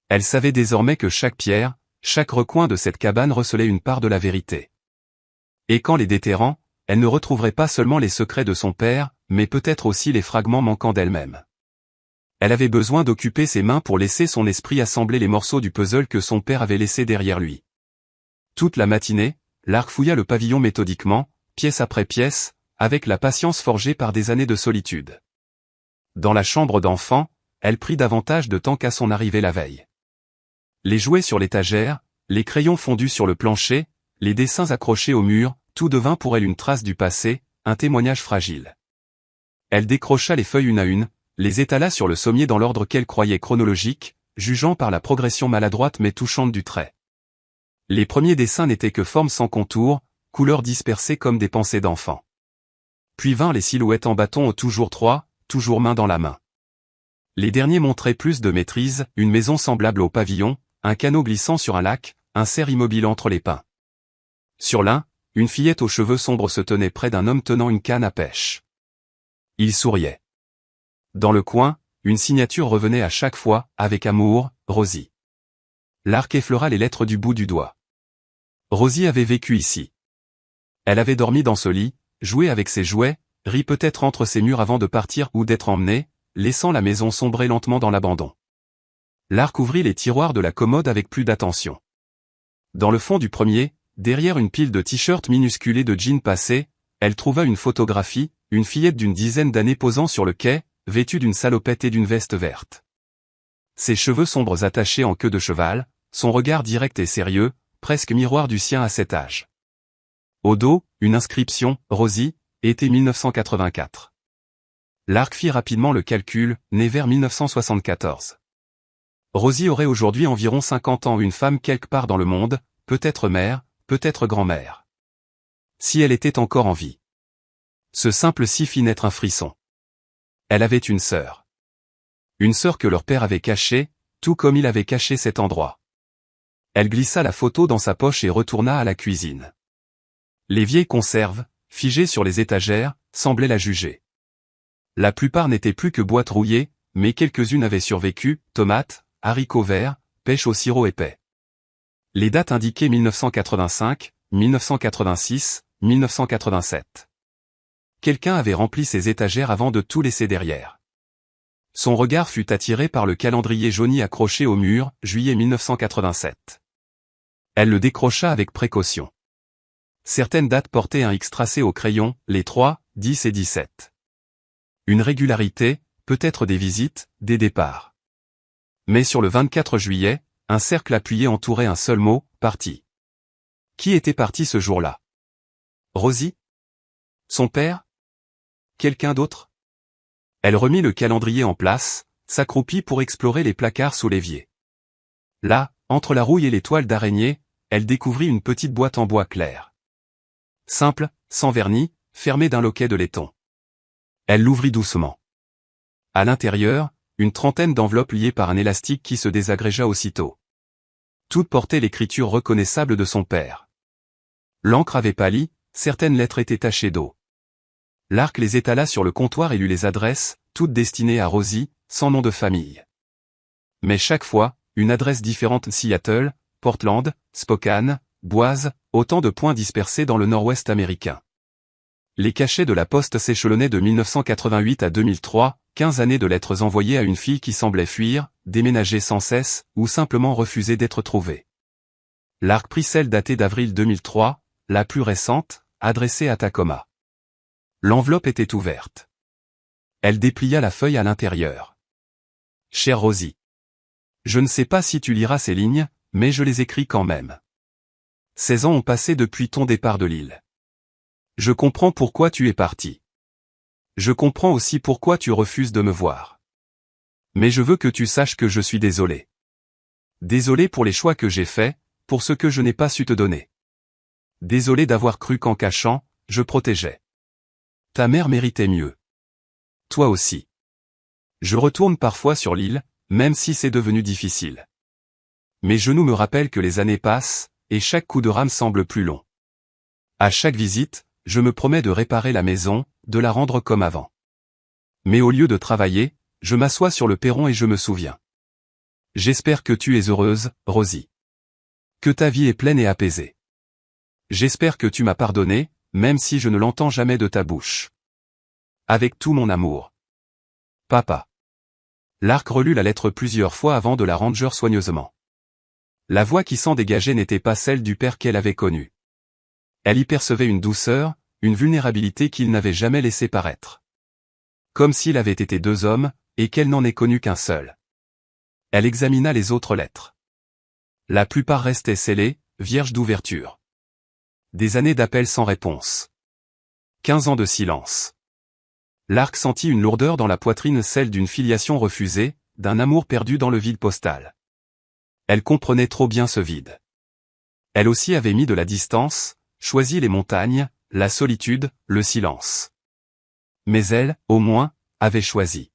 Elle savait désormais que chaque pierre, chaque recoin de cette cabane recelait une part de la vérité. Et qu'en les déterrant, elle ne retrouverait pas seulement les secrets de son père, mais peut-être aussi les fragments manquants d'elle-même. Elle avait besoin d'occuper ses mains pour laisser son esprit assembler les morceaux du puzzle que son père avait laissé derrière lui. Toute la matinée, Lark fouilla le pavillon méthodiquement, pièce après pièce, avec la patience forgée par des années de solitude. Dans la chambre d'enfant, elle prit davantage de temps qu'à son arrivée la veille. Les jouets sur l'étagère, les crayons fondus sur le plancher, les dessins accrochés au mur, tout devint pour elle une trace du passé, un témoignage fragile. Elle décrocha les feuilles une à une, les étala sur le sommier dans l'ordre qu'elle croyait chronologique, jugeant par la progression maladroite mais touchante du trait. Les premiers dessins n'étaient que formes sans contour, couleurs dispersées comme des pensées d'enfant. Puis vinrent les silhouettes en bâton au toujours trois, toujours main dans la main. Les derniers montraient plus de maîtrise, une maison semblable au pavillon, un canot glissant sur un lac, un cerf immobile entre les pins. Sur l'un, une fillette aux cheveux sombres se tenait près d'un homme tenant une canne à pêche. Il souriait. Dans le coin, une signature revenait à chaque fois, avec amour, Rosie. Lark effleura les lettres du bout du doigt. Rosie avait vécu ici. Elle avait dormi dans ce lit, joué avec ses jouets, ri peut-être entre ses murs avant de partir ou d'être emmenée, laissant la maison sombrer lentement dans l'abandon. Lark ouvrit les tiroirs de la commode avec plus d'attention. Dans le fond du premier, derrière une pile de t-shirts minusculés et de jeans passés, elle trouva une photographie, une fillette d'une dizaine d'années posant sur le quai, vêtue d'une salopette et d'une veste verte. Ses cheveux sombres attachés en queue de cheval, son regard direct et sérieux, presque miroir du sien à cet âge. Au dos, une inscription, Rosie, été 1984. Lark fit rapidement le calcul, né vers 1974. Rosie aurait aujourd'hui environ 50 ans, une femme quelque part dans le monde, peut-être mère, peut-être grand-mère. Si elle était encore en vie. Ce simple si fit naître un frisson. Elle avait une sœur. Une sœur que leur père avait cachée, tout comme il avait caché cet endroit. Elle glissa la photo dans sa poche et retourna à la cuisine. Les vieilles conserves, figées sur les étagères, semblaient la juger. La plupart n'étaient plus que boîtes rouillées, mais quelques-unes avaient survécu, tomates, haricots verts, pêche au sirop épais. Les dates indiquaient 1985, 1986, 1987. Quelqu'un avait rempli ces étagères avant de tout laisser derrière. Son regard fut attiré par le calendrier jauni accroché au mur, juillet 1987. Elle le décrocha avec précaution. Certaines dates portaient un X tracé au crayon, les 3, 10 et 17. Une régularité, peut-être des visites, des départs. Mais sur le 24 juillet, un cercle appuyé entourait un seul mot, parti. Qui était parti ce jour-là? Rosie? Son père? Quelqu'un d'autre? Elle remit le calendrier en place, s'accroupit pour explorer les placards sous l'évier. Là, entre la rouille et les toiles d'araignée, elle découvrit une petite boîte en bois clair. Simple, sans vernis, fermée d'un loquet de laiton. Elle l'ouvrit doucement. À l'intérieur, une trentaine d'enveloppes liées par un élastique qui se désagrégea aussitôt. Toutes portaient l'écriture reconnaissable de son père. L'encre avait pâli, certaines lettres étaient tachées d'eau. Lark les étala sur le comptoir et lut les adresses, toutes destinées à Rosie, sans nom de famille. Mais chaque fois, une adresse différente: Seattle, Portland, Spokane, Boise, autant de points dispersés dans le nord-ouest américain. Les cachets de la poste s'échelonnaient de 1988 à 2003, 15 années de lettres envoyées à une fille qui semblait fuir, déménager sans cesse, ou simplement refuser d'être trouvée. Lark prit celle datée d'avril 2003, la plus récente, adressée à Tacoma. L'enveloppe était ouverte. Elle déplia la feuille à l'intérieur. Chère Rosie. Je ne sais pas si tu liras ces lignes, mais je les écris quand même. 16 ans ont passé depuis ton départ de l'île. Je comprends pourquoi tu es parti. Je comprends aussi pourquoi tu refuses de me voir. Mais je veux que tu saches que je suis désolé. Désolé pour les choix que j'ai faits, pour ce que je n'ai pas su te donner. Désolé d'avoir cru qu'en cachant, je protégeais. Ta mère méritait mieux. Toi aussi. Je retourne parfois sur l'île, même si c'est devenu difficile. Mes genoux me rappellent que les années passent, et chaque coup de rame semble plus long. À chaque visite, je me promets de réparer la maison, de la rendre comme avant. Mais au lieu de travailler, je m'assois sur le perron et je me souviens. J'espère que tu es heureuse, Rosie. Que ta vie est pleine et apaisée. J'espère que tu m'as pardonné, même si je ne l'entends jamais de ta bouche. Avec tout mon amour. Papa. Lark relut la lettre plusieurs fois avant de la ranger soigneusement. La voix qui s'en dégageait n'était pas celle du père qu'elle avait connu. Elle y percevait une douceur, une vulnérabilité qu'il n'avait jamais laissé paraître. Comme s'il avait été deux hommes, et qu'elle n'en ait connu qu'un seul. Elle examina les autres lettres. La plupart restaient scellées, vierges d'ouverture. Des années d'appels sans réponse. 15 ans de silence. Lark sentit une lourdeur dans la poitrine, celle d'une filiation refusée, d'un amour perdu dans le vide postal. Elle comprenait trop bien ce vide. Elle aussi avait mis de la distance, choisi les montagnes, la solitude, le silence. Mais elle, au moins, avait choisi.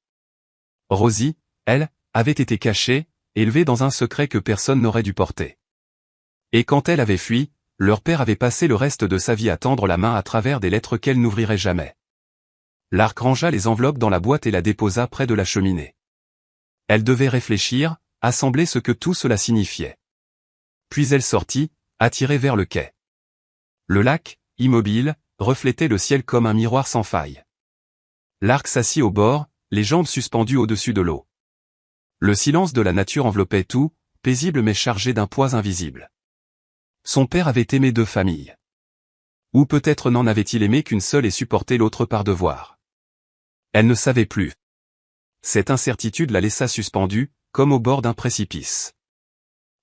Rosie, elle, avait été cachée, élevée dans un secret que personne n'aurait dû porter. Et quand elle avait fui, leur père avait passé le reste de sa vie à tendre la main à travers des lettres qu'elle n'ouvrirait jamais. Lark rangea les enveloppes dans la boîte et la déposa près de la cheminée. Elle devait réfléchir, assembler ce que tout cela signifiait. Puis elle sortit, attirée vers le quai. Le lac, immobile, reflétait le ciel comme un miroir sans faille. Lark s'assit au bord, les jambes suspendues au-dessus de l'eau. Le silence de la nature enveloppait tout, paisible mais chargé d'un poids invisible. Son père avait aimé deux familles. Ou peut-être n'en avait-il aimé qu'une seule et supporté l'autre par devoir. Elle ne savait plus. Cette incertitude la laissa suspendue, comme au bord d'un précipice.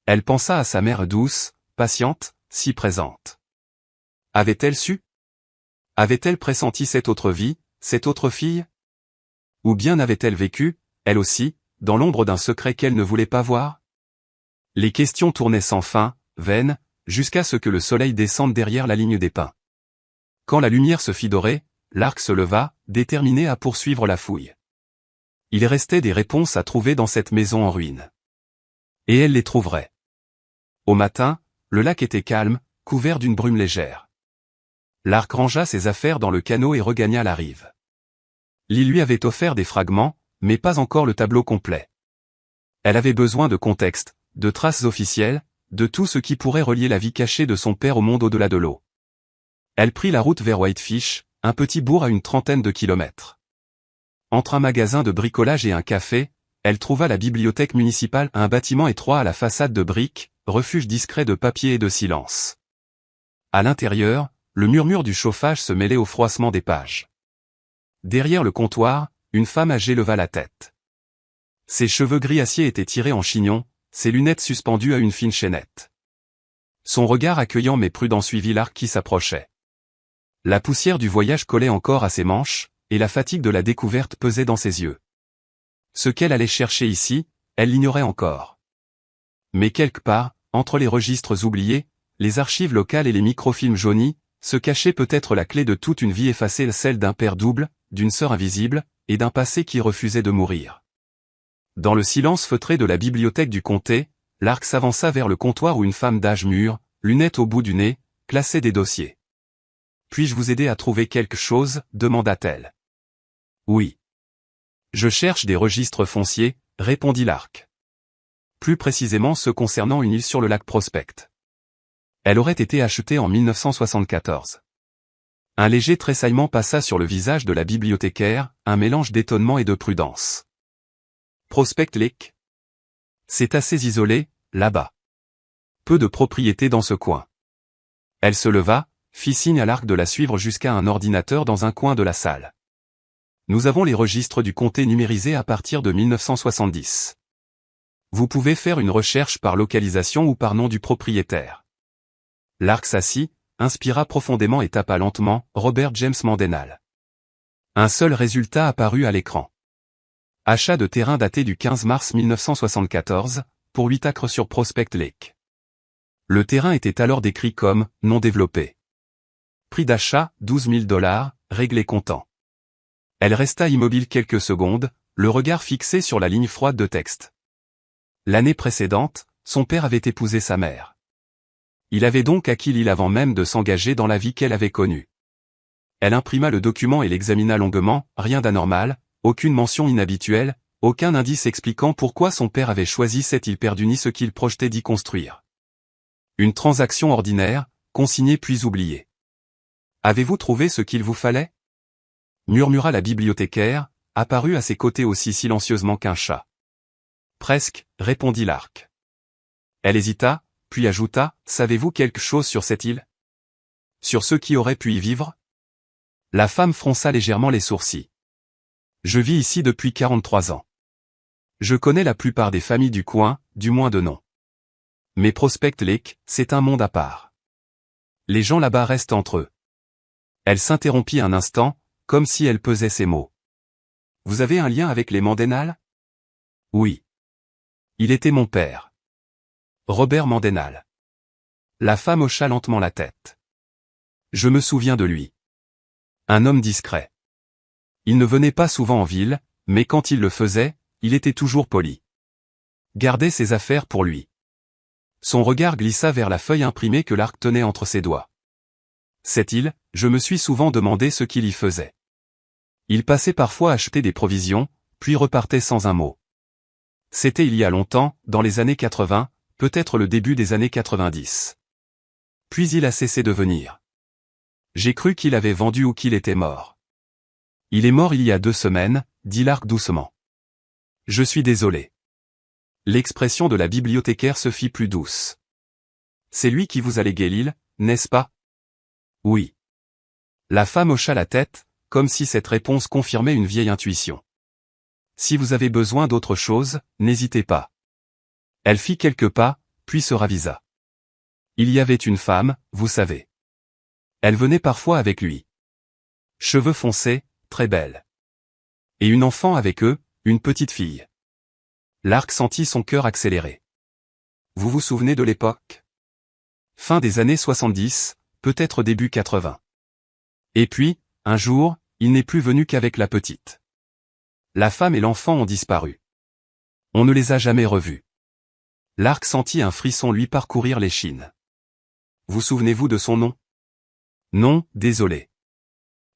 Elle pensa à sa mère douce, patiente, si présente. Avait-elle su? Avait-elle pressenti cette autre vie, cette autre fille? Ou bien avait-elle vécu, elle aussi, dans l'ombre d'un secret qu'elle ne voulait pas voir? Les questions tournaient sans fin, vaines, jusqu'à ce que le soleil descende derrière la ligne des pins. Quand la lumière se fit dorer, Lark se leva, déterminé à poursuivre la fouille. Il restait des réponses à trouver dans cette maison en ruine. Et elle les trouverait. Au matin, le lac était calme, couvert d'une brume légère. Lark rangea ses affaires dans le canot et regagna la rive. L'île lui avait offert des fragments, mais pas encore le tableau complet. Elle avait besoin de contexte, de traces officielles, de tout ce qui pourrait relier la vie cachée de son père au monde au-delà de l'eau. Elle prit la route vers Whitefish, un petit bourg à une trentaine de kilomètres. Entre un magasin de bricolage et un café, elle trouva la bibliothèque municipale, un bâtiment étroit à la façade de briques, refuge discret de papier et de silence. À l'intérieur, le murmure du chauffage se mêlait au froissement des pages. Derrière le comptoir, une femme âgée leva la tête. Ses cheveux gris acier étaient tirés en chignon, ses lunettes suspendues à une fine chaînette. Son regard accueillant mais prudent suivit Lark qui s'approchait. La poussière du voyage collait encore à ses manches, et la fatigue de la découverte pesait dans ses yeux. Ce qu'elle allait chercher ici, elle l'ignorait encore. Mais quelque part, entre les registres oubliés, les archives locales et les microfilms jaunis, se cachait peut-être la clé de toute une vie effacée, celle d'un père double, d'une sœur invisible, et d'un passé qui refusait de mourir. Dans le silence feutré de la bibliothèque du comté, Lark s'avança vers le comptoir où une femme d'âge mûr, lunettes au bout du nez, classait des dossiers. « Puis-je vous aider à trouver quelque chose ?» demanda-t-elle. « Oui. Je cherche des registres fonciers », répondit Lark. Plus précisément ceux concernant une île sur le lac Prospect. Elle aurait été achetée en 1974. Un léger tressaillement passa sur le visage de la bibliothécaire, un mélange d'étonnement et de prudence. Prospect Lake. C'est assez isolé, là-bas. Peu de propriétés dans ce coin. Elle se leva, fit signe à Lark de la suivre jusqu'à un ordinateur dans un coin de la salle. Nous avons les registres du comté numérisés à partir de 1970. Vous pouvez faire une recherche par localisation ou par nom du propriétaire. Lark s'assit, inspira profondément et tapa lentement « Robert James Mandenal ». Un seul résultat apparut à l'écran. Achat de terrain daté du 15 mars 1974, pour 8 acres sur Prospect Lake. Le terrain était alors décrit comme « non développé ». Prix d'achat, $12 000, réglé comptant. Elle resta immobile quelques secondes, le regard fixé sur la ligne froide de texte. L'année précédente, son père avait épousé sa mère. Il avait donc acquis l'île avant même de s'engager dans la vie qu'elle avait connue. Elle imprima le document et l'examina longuement, rien d'anormal, aucune mention inhabituelle, aucun indice expliquant pourquoi son père avait choisi cette île perdue ni ce qu'il projetait d'y construire. Une transaction ordinaire, consignée puis oubliée. Avez-vous trouvé ce qu'il vous fallait ? Murmura la bibliothécaire, apparue à ses côtés aussi silencieusement qu'un chat. Presque, répondit Lark. Elle hésita, puis ajouta, savez-vous quelque chose sur cette île ? Sur ceux qui auraient pu y vivre ? La femme fronça légèrement les sourcils. Je vis ici depuis 43 ans. Je connais la plupart des familles du coin, du moins de nom. Mais Prospect Lake, c'est un monde à part. Les gens là-bas restent entre eux. Elle s'interrompit un instant, comme si elle pesait ses mots. Vous avez un lien avec les Mandenal ? Oui. Il était mon père. Robert Mandenal. La femme hocha lentement la tête. Je me souviens de lui. Un homme discret. Il ne venait pas souvent en ville, mais quand il le faisait, il était toujours poli. Gardait ses affaires pour lui. Son regard glissa vers la feuille imprimée que Lark tenait entre ses doigts. Cette île, je me suis souvent demandé ce qu'il y faisait. Il passait parfois acheter des provisions, puis repartait sans un mot. C'était il y a longtemps, dans les années 80, peut-être le début des années 90. Puis il a cessé de venir. J'ai cru qu'il avait vendu ou qu'il était mort. Il est mort il y a 2 semaines, dit Lark doucement. Je suis désolé. L'expression de la bibliothécaire se fit plus douce. C'est lui qui vous a légué l'île, n'est-ce pas ? Oui. La femme hocha la tête, comme si cette réponse confirmait une vieille intuition. Si vous avez besoin d'autre chose, n'hésitez pas. Elle fit quelques pas, puis se ravisa. Il y avait une femme, vous savez. Elle venait parfois avec lui. Cheveux foncés, très belle. Et une enfant avec eux, une petite fille. Lark sentit son cœur accélérer. Vous vous souvenez de l'époque ? Fin des années 70, peut-être début 80. Et puis, un jour, il n'est plus venu qu'avec la petite. La femme et l'enfant ont disparu. On ne les a jamais revus. Lark sentit un frisson lui parcourir l'échine. Vous souvenez-vous de son nom ? Non, désolé.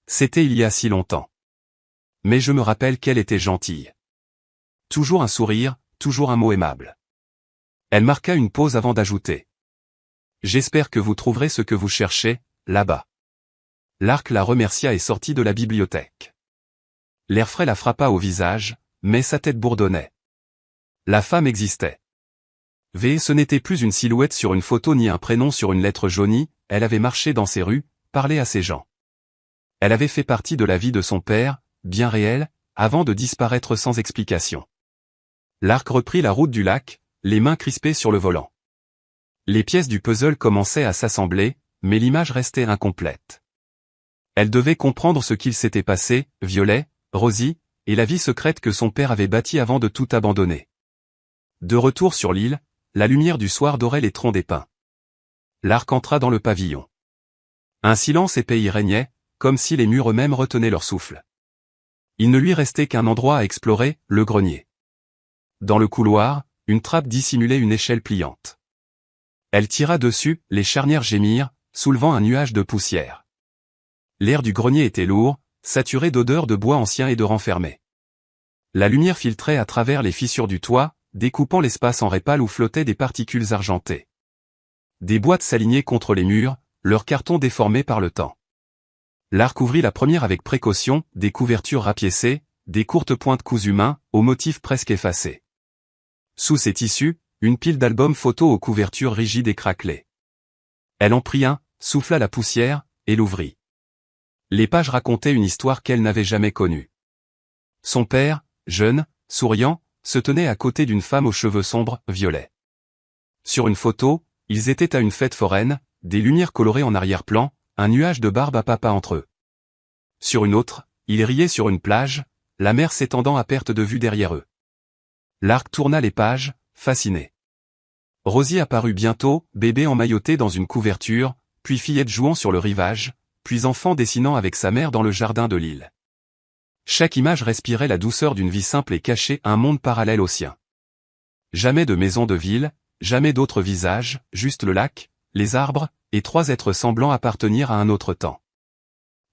C'était il y a si longtemps. Mais je me rappelle qu'elle était gentille. Toujours un sourire, toujours un mot aimable. Elle marqua une pause avant d'ajouter. J'espère que vous trouverez ce que vous cherchez, là-bas. Lark la remercia et sortit de la bibliothèque. L'air frais la frappa au visage, mais sa tête bourdonnait. La femme existait. Ce n'était plus une silhouette sur une photo ni un prénom sur une lettre jaunie, elle avait marché dans ces rues, parlé à ces gens. Elle avait fait partie de la vie de son père, bien réelle, avant de disparaître sans explication. Lark reprit la route du lac, les mains crispées sur le volant. Les pièces du puzzle commençaient à s'assembler, mais l'image restait incomplète. Elle devait comprendre ce qu'il s'était passé, Violet, Rosie, et la vie secrète que son père avait bâtie avant de tout abandonner. De retour sur l'île, la lumière du soir dorait les troncs des pins. Lark entra dans le pavillon. Un silence épais y régnait, comme si les murs eux-mêmes retenaient leur souffle. Il ne lui restait qu'un endroit à explorer, le grenier. Dans le couloir, une trappe dissimulait une échelle pliante. Elle tira dessus, les charnières gémirent, soulevant un nuage de poussière. L'air du grenier était lourd, saturé d'odeurs de bois ancien et de renfermé. La lumière filtrait à travers les fissures du toit, découpant l'espace en répales où flottaient des particules argentées. Des boîtes s'alignaient contre les murs, leurs cartons déformés par le temps. Lark ouvrit la première avec précaution, des couvertures rapiécées, des courtes pointes cousues main, aux motifs presque effacés. Sous ces tissus, une pile d'albums photos aux couvertures rigides et craquelées. Elle en prit un, souffla la poussière, et l'ouvrit. Les pages racontaient une histoire qu'elle n'avait jamais connue. Son père, jeune, souriant, se tenait à côté d'une femme aux cheveux sombres, violets. Sur une photo, ils étaient à une fête foraine, des lumières colorées en arrière-plan, un nuage de barbe à papa entre eux. Sur une autre, ils riaient sur une plage, la mer s'étendant à perte de vue derrière eux. Lark tourna les pages, fasciné. Rosie apparut bientôt, bébé emmailloté dans une couverture, puis fillette jouant sur le rivage, puis enfant dessinant avec sa mère dans le jardin de l'île. Chaque image respirait la douceur d'une vie simple et cachait un monde parallèle au sien. Jamais de maison de ville, jamais d'autres visages, juste le lac, les arbres, et trois êtres semblant appartenir à un autre temps.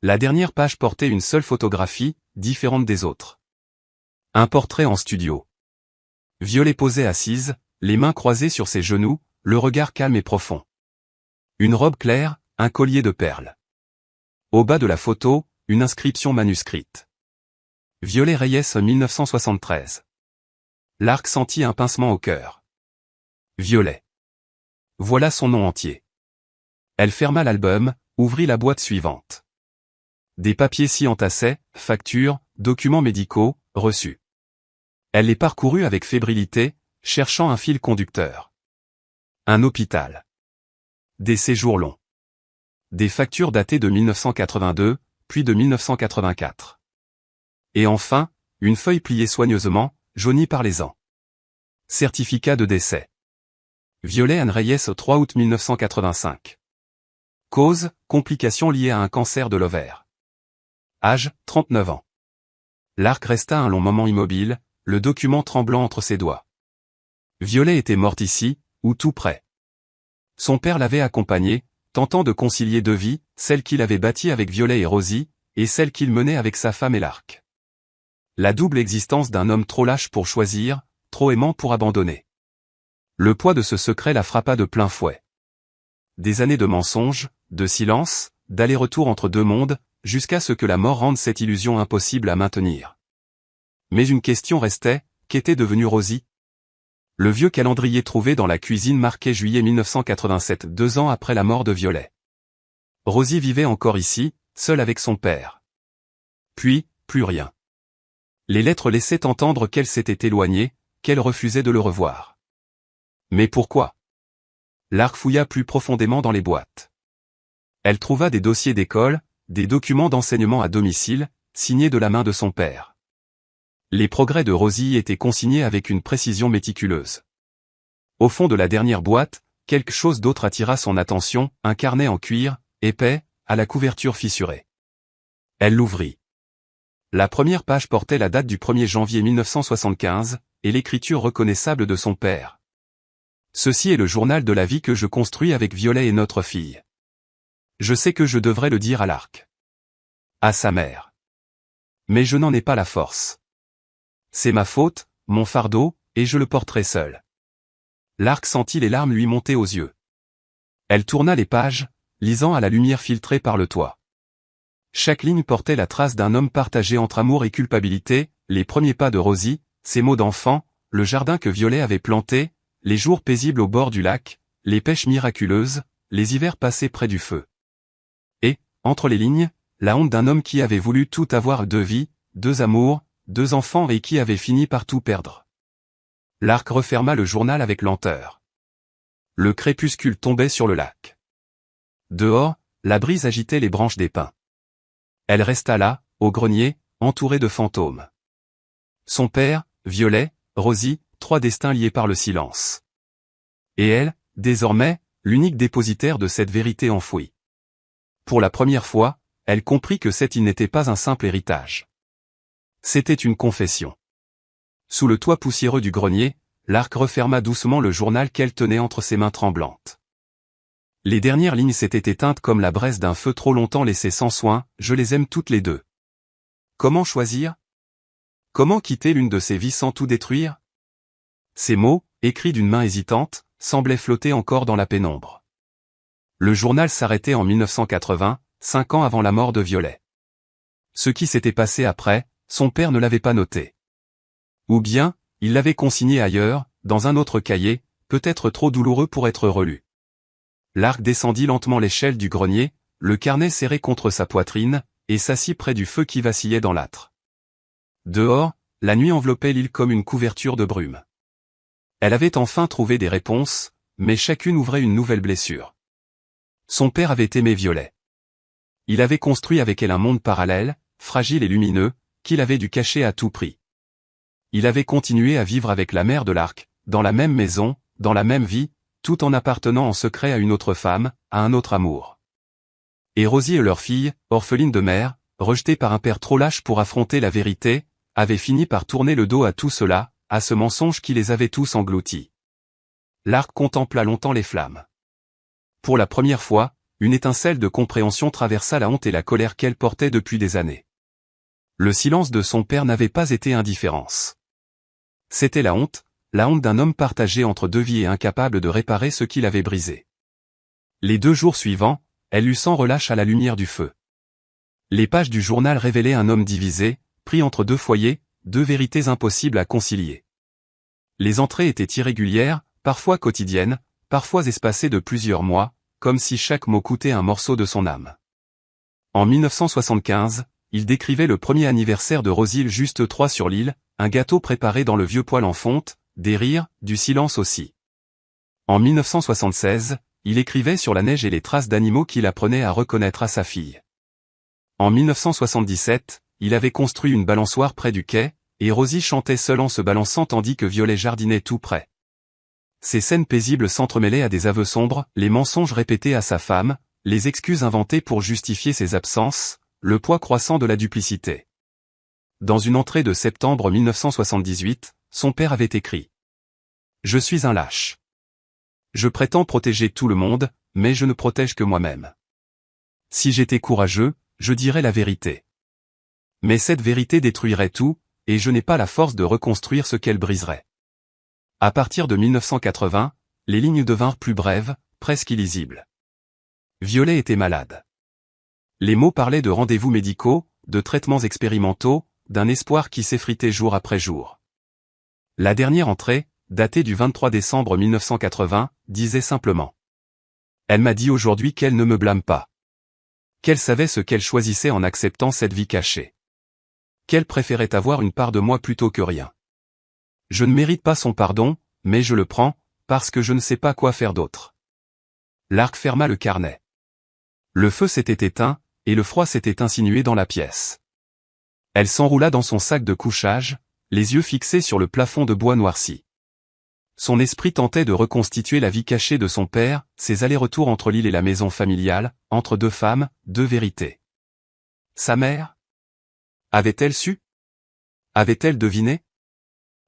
La dernière page portait une seule photographie, différente des autres. Un portrait en studio. Violet posait assise, les mains croisées sur ses genoux, le regard calme et profond. Une robe claire, un collier de perles. Au bas de la photo, une inscription manuscrite. Violet Reyes 1973. Lark sentit un pincement au cœur. Violet. Voilà son nom entier. Elle ferma l'album, ouvrit la boîte suivante. Des papiers s'y entassaient, factures, documents médicaux, reçus. Elle les parcourut avec fébrilité, cherchant un fil conducteur. Un hôpital. Des séjours longs. Des factures datées de 1982, puis de 1984. Et enfin, une feuille pliée soigneusement, jaunie par les ans. Certificat de décès. Violet Anne Reyes au 3 août 1985. Cause, complications liées à un cancer de l'ovaire. Âge, 39 ans. Lark resta un long moment immobile, le document tremblant entre ses doigts. Violet était morte ici, ou tout près. Son père l'avait accompagnée, tentant de concilier deux vies, celle qu'il avait bâtie avec Violet et Rosie, et celle qu'il menait avec sa femme et Lark. La double existence d'un homme trop lâche pour choisir, trop aimant pour abandonner. Le poids de ce secret la frappa de plein fouet. Des années de mensonges, de silence, d'aller-retour entre deux mondes, jusqu'à ce que la mort rende cette illusion impossible à maintenir. Mais une question restait, qu'était devenue Rosie? Le vieux calendrier trouvé dans la cuisine marquait juillet 1987, 2 ans après la mort de Violet. Rosie vivait encore ici, seule avec son père. Puis, plus rien. Les lettres laissaient entendre qu'elle s'était éloignée, qu'elle refusait de le revoir. Mais pourquoi? Lark fouilla plus profondément dans les boîtes. Elle trouva des dossiers d'école, des documents d'enseignement à domicile, signés de la main de son père. Les progrès de Rosie étaient consignés avec une précision méticuleuse. Au fond de la dernière boîte, quelque chose d'autre attira son attention, un carnet en cuir, épais, à la couverture fissurée. Elle l'ouvrit. La première page portait la date du 1er janvier 1975, et l'écriture reconnaissable de son père. Ceci est le journal de la vie que je construis avec Violet et notre fille. Je sais que je devrais le dire à Lark. À sa mère. Mais je n'en ai pas la force. C'est ma faute, mon fardeau, et je le porterai seul. Lark sentit les larmes lui monter aux yeux. Elle tourna les pages, lisant à la lumière filtrée par le toit. Chaque ligne portait la trace d'un homme partagé entre amour et culpabilité, les premiers pas de Rosie, ses mots d'enfant, le jardin que Violet avait planté, les jours paisibles au bord du lac, les pêches miraculeuses, les hivers passés près du feu. Et, entre les lignes, la honte d'un homme qui avait voulu tout avoir, 2 vies, 2 amours, 2 enfants et qui avait fini par tout perdre. Lark referma le journal avec lenteur. Le crépuscule tombait sur le lac. Dehors, la brise agitait les branches des pins. Elle resta là, au grenier, entourée de fantômes. Son père, Violet, Rosie, 3 destins liés par le silence. Et elle, désormais, l'unique dépositaire de cette vérité enfouie. Pour la première fois, elle comprit que il n'était pas un simple héritage. C'était une confession. Sous le toit poussiéreux du grenier, Lark referma doucement le journal qu'elle tenait entre ses mains tremblantes. Les dernières lignes s'étaient éteintes comme la braise d'un feu trop longtemps laissé sans soin, je les aime toutes les 2. Comment choisir? Comment quitter l'une de ces vies sans tout détruire? Ces mots, écrits d'une main hésitante, semblaient flotter encore dans la pénombre. Le journal s'arrêtait en 1980, 5 ans avant la mort de Violet. Ce qui s'était passé après, son père ne l'avait pas noté. Ou bien, il l'avait consigné ailleurs, dans un autre cahier, peut-être trop douloureux pour être relu. Lark descendit lentement l'échelle du grenier, le carnet serré contre sa poitrine, et s'assit près du feu qui vacillait dans l'âtre. Dehors, la nuit enveloppait l'île comme une couverture de brume. Elle avait enfin trouvé des réponses, mais chacune ouvrait une nouvelle blessure. Son père avait aimé Violet. Il avait construit avec elle un monde parallèle, fragile et lumineux, qu'il avait dû cacher à tout prix. Il avait continué à vivre avec la mère de Lark, dans la même maison, dans la même vie, tout en appartenant en secret à une autre femme, à un autre amour. Et Rosie et leur fille, orphelines de mère, rejetées par un père trop lâche pour affronter la vérité, avaient fini par tourner le dos à tout cela, à ce mensonge qui les avait tous engloutis. Lark contempla longtemps les flammes. Pour la première fois, une étincelle de compréhension traversa la honte et la colère qu'elle portait depuis des années. Le silence de son père n'avait pas été indifférence. C'était la honte d'un homme partagé entre 2 vies et incapable de réparer ce qu'il avait brisé. Les 2 jours suivants, elle lut sans relâche à la lumière du feu. Les pages du journal révélaient un homme divisé, pris entre 2 foyers, 2 vérités impossibles à concilier. Les entrées étaient irrégulières, parfois quotidiennes, parfois espacées de plusieurs mois, comme si chaque mot coûtait un morceau de son âme. En 1975, il décrivait le premier anniversaire de Rosie juste 3 sur l'île, un gâteau préparé dans le vieux poêle en fonte, des rires, du silence aussi. En 1976, il écrivait sur la neige et les traces d'animaux qu'il apprenait à reconnaître à sa fille. En 1977, il avait construit une balançoire près du quai, et Rosie chantait seule en se balançant tandis que Violet jardinait tout près. Ces scènes paisibles s'entremêlaient à des aveux sombres, les mensonges répétés à sa femme, les excuses inventées pour justifier ses absences, le poids croissant de la duplicité. Dans une entrée de septembre 1978, son père avait écrit « Je suis un lâche. Je prétends protéger tout le monde, mais je ne protège que moi-même. Si j'étais courageux, je dirais la vérité. Mais cette vérité détruirait tout, et je n'ai pas la force de reconstruire ce qu'elle briserait. » À partir de 1980, les lignes devinrent plus brèves, presque illisibles. Violet était malade. Les mots parlaient de rendez-vous médicaux, de traitements expérimentaux, d'un espoir qui s'effritait jour après jour. La dernière entrée, datée du 23 décembre 1980, disait simplement « Elle m'a dit aujourd'hui qu'elle ne me blâme pas. Qu'elle savait ce qu'elle choisissait en acceptant cette vie cachée. Qu'elle préférait avoir une part de moi plutôt que rien. Je ne mérite pas son pardon, mais je le prends, parce que je ne sais pas quoi faire d'autre. » Lark ferma le carnet. Le feu s'était éteint, et le froid s'était insinué dans la pièce. Elle s'enroula dans son sac de couchage, les yeux fixés sur le plafond de bois noirci. Son esprit tentait de reconstituer la vie cachée de son père, ses allers-retours entre l'île et la maison familiale, entre 2 femmes, 2 vérités. Sa mère? Avait-elle su? Avait-elle deviné?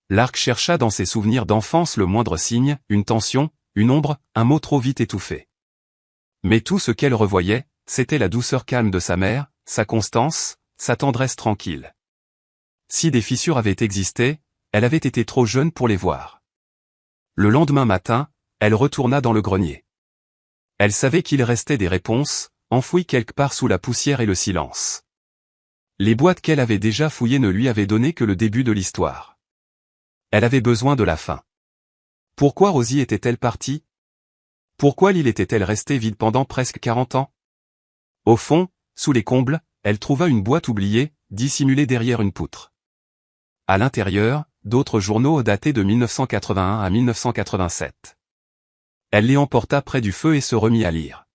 Lark chercha dans ses souvenirs d'enfance le moindre signe, une tension, une ombre, un mot trop vite étouffé. Mais tout ce qu'elle revoyait, c'était la douceur calme de sa mère, sa constance, sa tendresse tranquille. Si des fissures avaient existé, elle avait été trop jeune pour les voir. Le lendemain matin, elle retourna dans le grenier. Elle savait qu'il restait des réponses, enfouie quelque part sous la poussière et le silence. Les boîtes qu'elle avait déjà fouillées ne lui avaient donné que le début de l'histoire. Elle avait besoin de la fin. Pourquoi Rosie était-elle partie? Pourquoi l'île était-elle restée vide pendant presque 40 ans? Au fond, sous les combles, elle trouva une boîte oubliée, dissimulée derrière une poutre. À l'intérieur, d'autres journaux datés de 1981 à 1987. Elle les emporta près du feu et se remit à lire.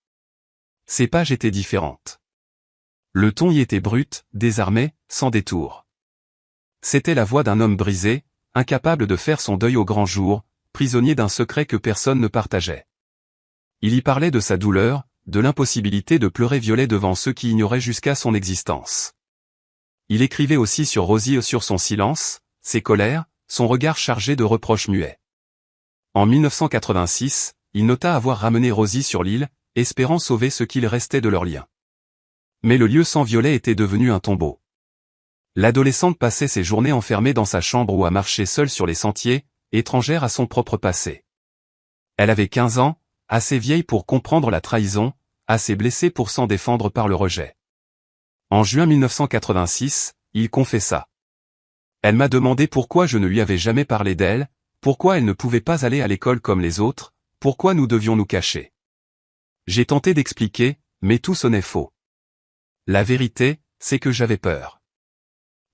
Ces pages étaient différentes. Le ton y était brut, désarmé, sans détour. C'était la voix d'un homme brisé, incapable de faire son deuil au grand jour, prisonnier d'un secret que personne ne partageait. Il y parlait de sa douleur, de l'impossibilité de pleurer violet devant ceux qui ignoraient jusqu'à son existence. Il écrivait aussi sur Rosie et sur son silence, ses colères, son regard chargé de reproches muets. En 1986, il nota avoir ramené Rosie sur l'île, espérant sauver ce qu'il restait de leur lien. Mais le lieu sans violet était devenu un tombeau. L'adolescente passait ses journées enfermée dans sa chambre ou à marcher seule sur les sentiers, étrangère à son propre passé. Elle avait 15 ans, assez vieille pour comprendre la trahison, assez blessée pour s'en défendre par le rejet. En juin 1986, il confessa. Elle m'a demandé pourquoi je ne lui avais jamais parlé d'elle, pourquoi elle ne pouvait pas aller à l'école comme les autres, pourquoi nous devions nous cacher. J'ai tenté d'expliquer, mais tout sonnait faux. La vérité, c'est que j'avais peur.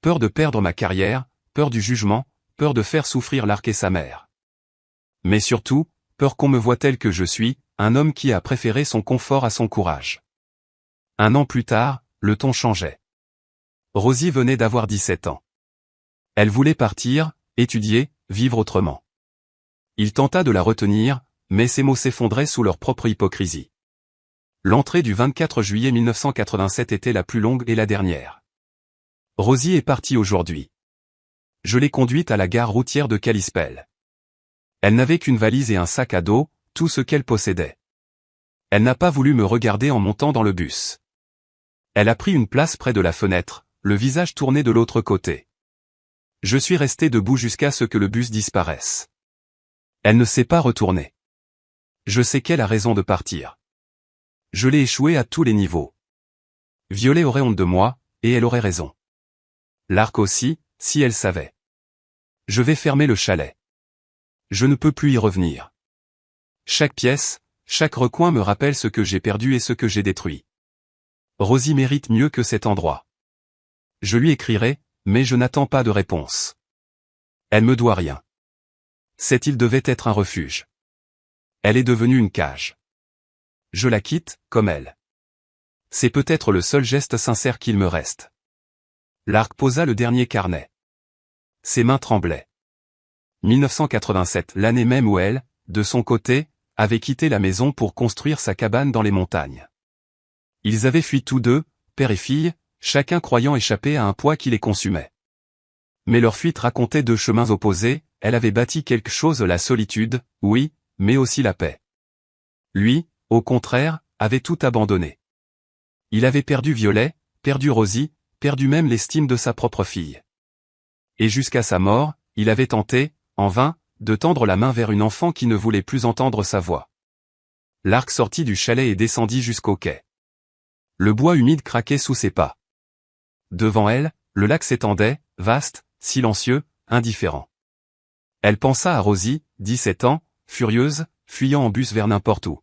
Peur de perdre ma carrière, peur du jugement, peur de faire souffrir Lark et sa mère. Mais surtout, peur qu'on me voie tel que je suis, un homme qui a préféré son confort à son courage. Un an plus tard, le ton changeait. Rosie venait d'avoir 17 ans. Elle voulait partir, étudier, vivre autrement. Il tenta de la retenir, mais ses mots s'effondraient sous leur propre hypocrisie. L'entrée du 24 juillet 1987 était la plus longue et la dernière. Rosie est partie aujourd'hui. Je l'ai conduite à la gare routière de Kalispell. Elle n'avait qu'une valise et un sac à dos, tout ce qu'elle possédait. Elle n'a pas voulu me regarder en montant dans le bus. Elle a pris une place près de la fenêtre, le visage tourné de l'autre côté. Je suis resté debout jusqu'à ce que le bus disparaisse. Elle ne s'est pas retournée. Je sais qu'elle a raison de partir. Je l'ai échouée à tous les niveaux. Violet aurait honte de moi, et elle aurait raison. Lark aussi, si elle savait. Je vais fermer le chalet. Je ne peux plus y revenir. Chaque pièce, chaque recoin me rappelle ce que j'ai perdu et ce que j'ai détruit. Rosie mérite mieux que cet endroit. Je lui écrirai, mais je n'attends pas de réponse. Elle me doit rien. Cette île devait être un refuge. Elle est devenue une cage. Je la quitte, comme elle. C'est peut-être le seul geste sincère qu'il me reste. Lark posa le dernier carnet. Ses mains tremblaient. 1987, l'année même où elle, de son côté, avait quitté la maison pour construire sa cabane dans les montagnes. Ils avaient fui tous deux, père et fille, chacun croyant échapper à un poids qui les consumait. Mais leur fuite racontait deux chemins opposés, elle avait bâti quelque chose, la solitude, oui, mais aussi la paix. Lui, au contraire, avait tout abandonné. Il avait perdu Violet, perdu Rosie, perdu même l'estime de sa propre fille. Et jusqu'à sa mort, il avait tenté, en vain, de tendre la main vers une enfant qui ne voulait plus entendre sa voix. Lark sortit du chalet et descendit jusqu'au quai. Le bois humide craquait sous ses pas. Devant elle, le lac s'étendait, vaste, silencieux, indifférent. Elle pensa à Rosie, 17 ans, furieuse, fuyant en bus vers n'importe où.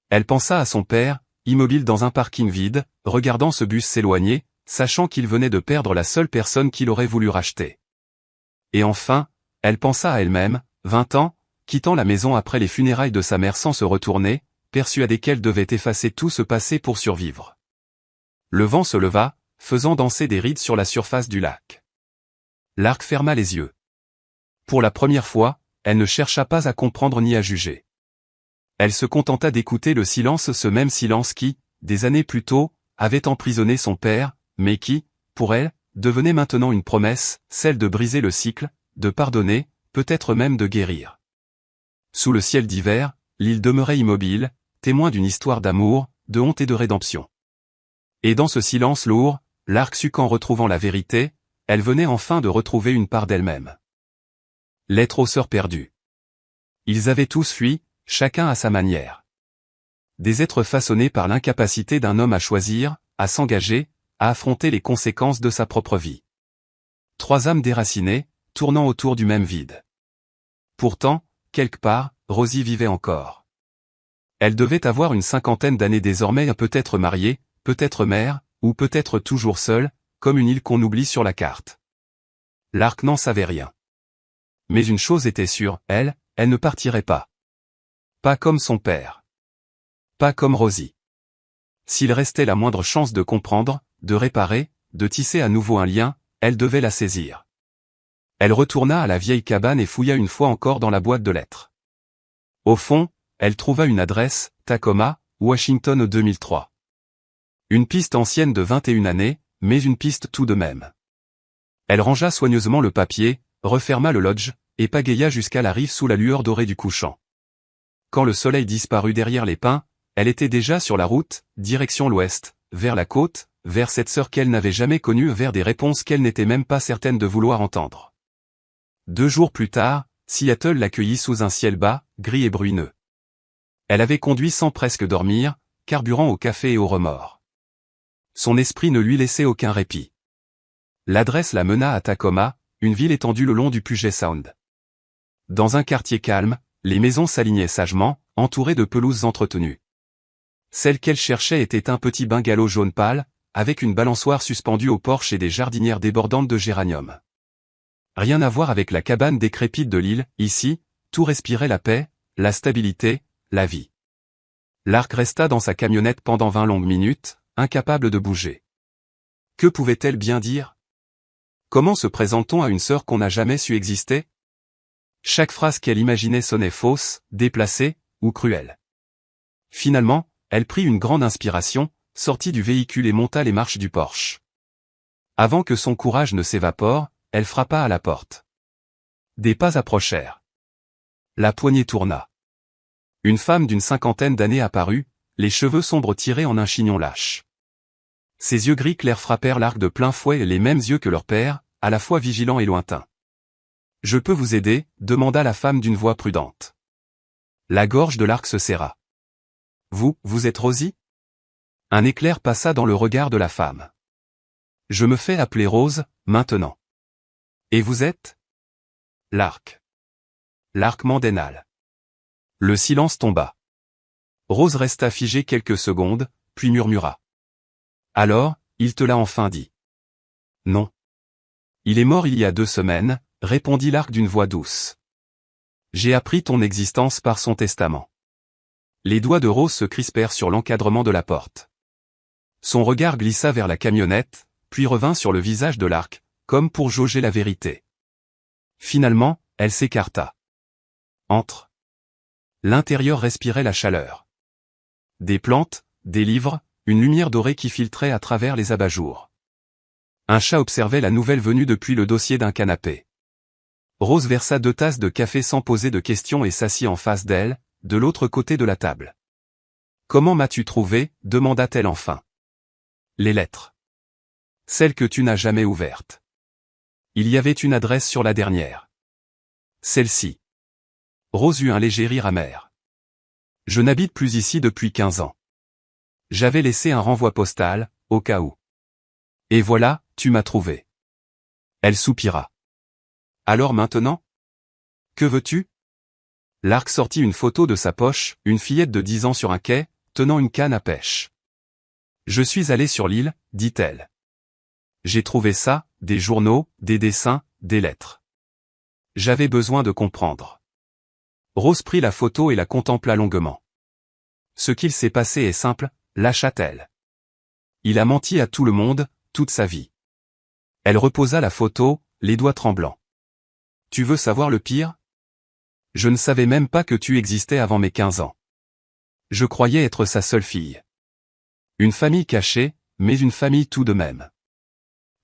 Elle pensa à son père, immobile dans un parking vide, regardant ce bus s'éloigner, sachant qu'il venait de perdre la seule personne qu'il aurait voulu racheter. Et enfin, elle pensa à elle-même, 20 ans, quittant la maison après les funérailles de sa mère sans se retourner, persuadée qu'elle devait effacer tout ce passé pour survivre. Le vent se leva, faisant danser des rides sur la surface du lac. Lark ferma les yeux. Pour la première fois, elle ne chercha pas à comprendre ni à juger. Elle se contenta d'écouter le silence, ce même silence qui, des années plus tôt, avait emprisonné son père, mais qui, pour elle, devenait maintenant une promesse, celle de briser le cycle, de pardonner, peut-être même de guérir. Sous le ciel d'hiver, l'île demeurait immobile, témoin d'une histoire d'amour, de honte et de rédemption. Et dans ce silence lourd, Lark sut qu'en retrouvant la vérité, elle venait enfin de retrouver une part d'elle-même. L'être aux sœurs perdues. Ils avaient tous fui, chacun à sa manière. des êtres façonnés par l'incapacité d'un homme à choisir, à s'engager, à affronter les conséquences de sa propre vie. 3 âmes déracinées, tournant autour du même vide. Pourtant, quelque part, Rosie vivait encore. Elle devait avoir une 50aine d'années désormais, peut-être mariée, peut-être mère, ou peut-être toujours seule, comme une île qu'on oublie sur la carte. Lark n'en savait rien. Mais une chose était sûre, elle ne partirait pas. Pas comme son père. Pas comme Rosie. S'il restait la moindre chance de comprendre, de réparer, de tisser à nouveau un lien, elle devait la saisir. Elle retourna à la vieille cabane et fouilla une fois encore dans la boîte de lettres. Au fond, elle trouva une adresse, Tacoma, Washington 2003. Une piste ancienne de 21 années, mais une piste tout de même. Elle rangea soigneusement le papier, referma le lodge, et pagaya jusqu'à la rive sous la lueur dorée du couchant. Quand le soleil disparut derrière les pins, elle était déjà sur la route, direction l'ouest, vers la côte, vers cette sœur qu'elle n'avait jamais connue, vers des réponses qu'elle n'était même pas certaine de vouloir entendre. 2 jours plus tard, Seattle l'accueillit sous un ciel bas, gris et bruineux. Elle avait conduit sans presque dormir, carburant au café et au remords. Son esprit ne lui laissait aucun répit. L'adresse la mena à Tacoma, une ville étendue le long du Puget Sound. Dans un quartier calme, les maisons s'alignaient sagement, entourées de pelouses entretenues. Celle qu'elle cherchait était un petit bungalow jaune pâle, avec une balançoire suspendue au porche et des jardinières débordantes de géranium. Rien à voir avec la cabane décrépite de l'île, ici, tout respirait la paix, la stabilité, la vie. Lark resta dans sa camionnette pendant 20 longues minutes, incapable de bouger. Que pouvait-elle bien dire? Comment se présente-t-on à une sœur qu'on n'a jamais su exister? Chaque phrase qu'elle imaginait sonnait fausse, déplacée, ou cruelle. Finalement, elle prit une grande inspiration, sortit du véhicule et monta les marches du porche. Avant que son courage ne s'évapore, elle frappa à la porte. Des pas approchèrent. La poignée tourna. Une femme d'une 50aine d'années apparut, les cheveux sombres tirés en un chignon lâche. Ses yeux gris clairs frappèrent Lark de plein fouet, les mêmes yeux que leur père, à la fois vigilants et lointains. « Je peux vous aider ?» demanda la femme d'une voix prudente. La gorge de Lark se serra. « Vous êtes Rosie ?» Un éclair passa dans le regard de la femme. « Je me fais appeler Rose, maintenant. »« Et vous êtes ?» Lark. Lark Mandenhall. Le silence tomba. Rose resta figée quelques secondes, puis murmura. « Alors, il te l'a enfin dit. »« Non. Il est mort il y a 2 semaines, répondit Lark d'une voix douce. J'ai appris ton existence par son testament. Les doigts de Rose se crispèrent sur l'encadrement de la porte. Son regard glissa vers la camionnette, puis revint sur le visage de Lark, comme pour jauger la vérité. Finalement, elle s'écarta. Entre. L'intérieur respirait la chaleur. Des plantes, des livres, une lumière dorée qui filtrait à travers les abat-jours. Un chat observait la nouvelle venue depuis le dossier d'un canapé. Rose versa 2 tasses de café sans poser de questions et s'assit en face d'elle, de l'autre côté de la table. « Comment m'as-tu trouvé ?» demanda-t-elle enfin. « Les lettres. Celles que tu n'as jamais ouvertes. Il y avait une adresse sur la dernière. Celle-ci. » Rose eut un léger rire amer. « Je n'habite plus ici depuis 15 ans. J'avais laissé un renvoi postal, au cas où. Et voilà, tu m'as trouvé. » Elle soupira. « Alors maintenant? Que veux-tu ?» Lark sortit une photo de sa poche, une fillette de 10 ans sur un quai, tenant une canne à pêche. « Je suis allée sur l'île, dit-elle. J'ai trouvé ça, des journaux, des dessins, des lettres. J'avais besoin de comprendre. » Rose prit la photo et la contempla longuement. « Ce qu'il s'est passé est simple, lâcha-t-elle. Il a menti à tout le monde, toute sa vie. » Elle reposa la photo, les doigts tremblants. « Tu veux savoir le pire? Je ne savais même pas que tu existais avant mes 15 ans. Je croyais être sa seule fille. Une famille cachée, mais une famille tout de même. »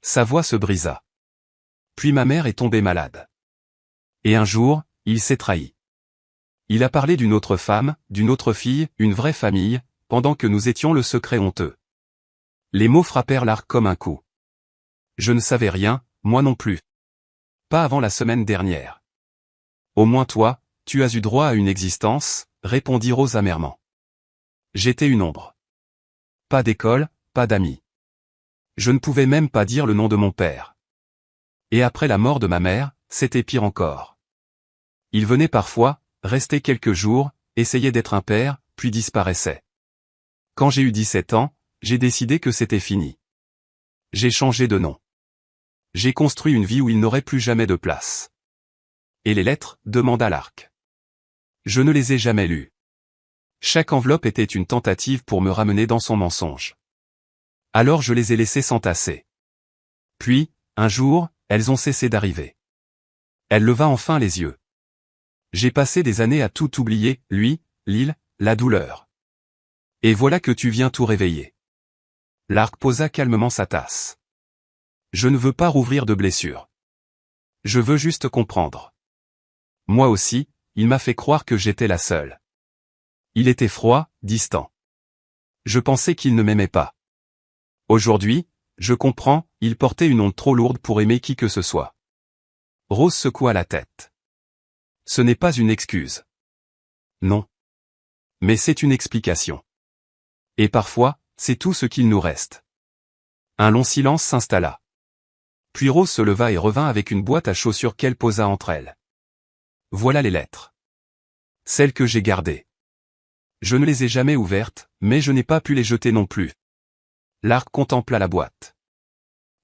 Sa voix se brisa. « Puis ma mère est tombée malade. Et un jour, il s'est trahi. Il a parlé d'une autre femme, d'une autre fille, une vraie famille, pendant que nous étions le secret honteux. » Les mots frappèrent Lark comme un coup. « Je ne savais rien, moi non plus. Pas avant la semaine dernière. »« Au moins toi, tu as eu droit à une existence, » répondit Rose amèrement. « J'étais une ombre. Pas d'école, pas d'amis. Je ne pouvais même pas dire le nom de mon père. Et après la mort de ma mère, c'était pire encore. Il venait parfois, restait quelques jours, essayait d'être un père, puis disparaissait. Quand j'ai eu 17 ans, j'ai décidé que c'était fini. J'ai changé de nom. J'ai construit une vie où il n'aurait plus jamais de place. Et les lettres, demanda Lark. Je ne les ai jamais lues. Chaque enveloppe était une tentative pour me ramener dans son mensonge. Alors je les ai laissées s'entasser. Puis, un jour, elles ont cessé d'arriver. Elle leva enfin les yeux. J'ai passé des années à tout oublier, lui, l'île, la douleur. Et voilà que tu viens tout réveiller. Lark posa calmement sa tasse. Je ne veux pas rouvrir de blessures. Je veux juste comprendre. Moi aussi, il m'a fait croire que j'étais la seule. Il était froid, distant. Je pensais qu'il ne m'aimait pas. Aujourd'hui, je comprends, il portait une honte trop lourde pour aimer qui que ce soit. Rose secoua la tête. Ce n'est pas une excuse. Non. Mais c'est une explication. Et parfois, c'est tout ce qu'il nous reste. Un long silence s'installa. Puis Rose se leva et revint avec une boîte à chaussures qu'elle posa entre elles. Voilà les lettres. Celles que j'ai gardées. Je ne les ai jamais ouvertes, mais je n'ai pas pu les jeter non plus. Lark contempla la boîte.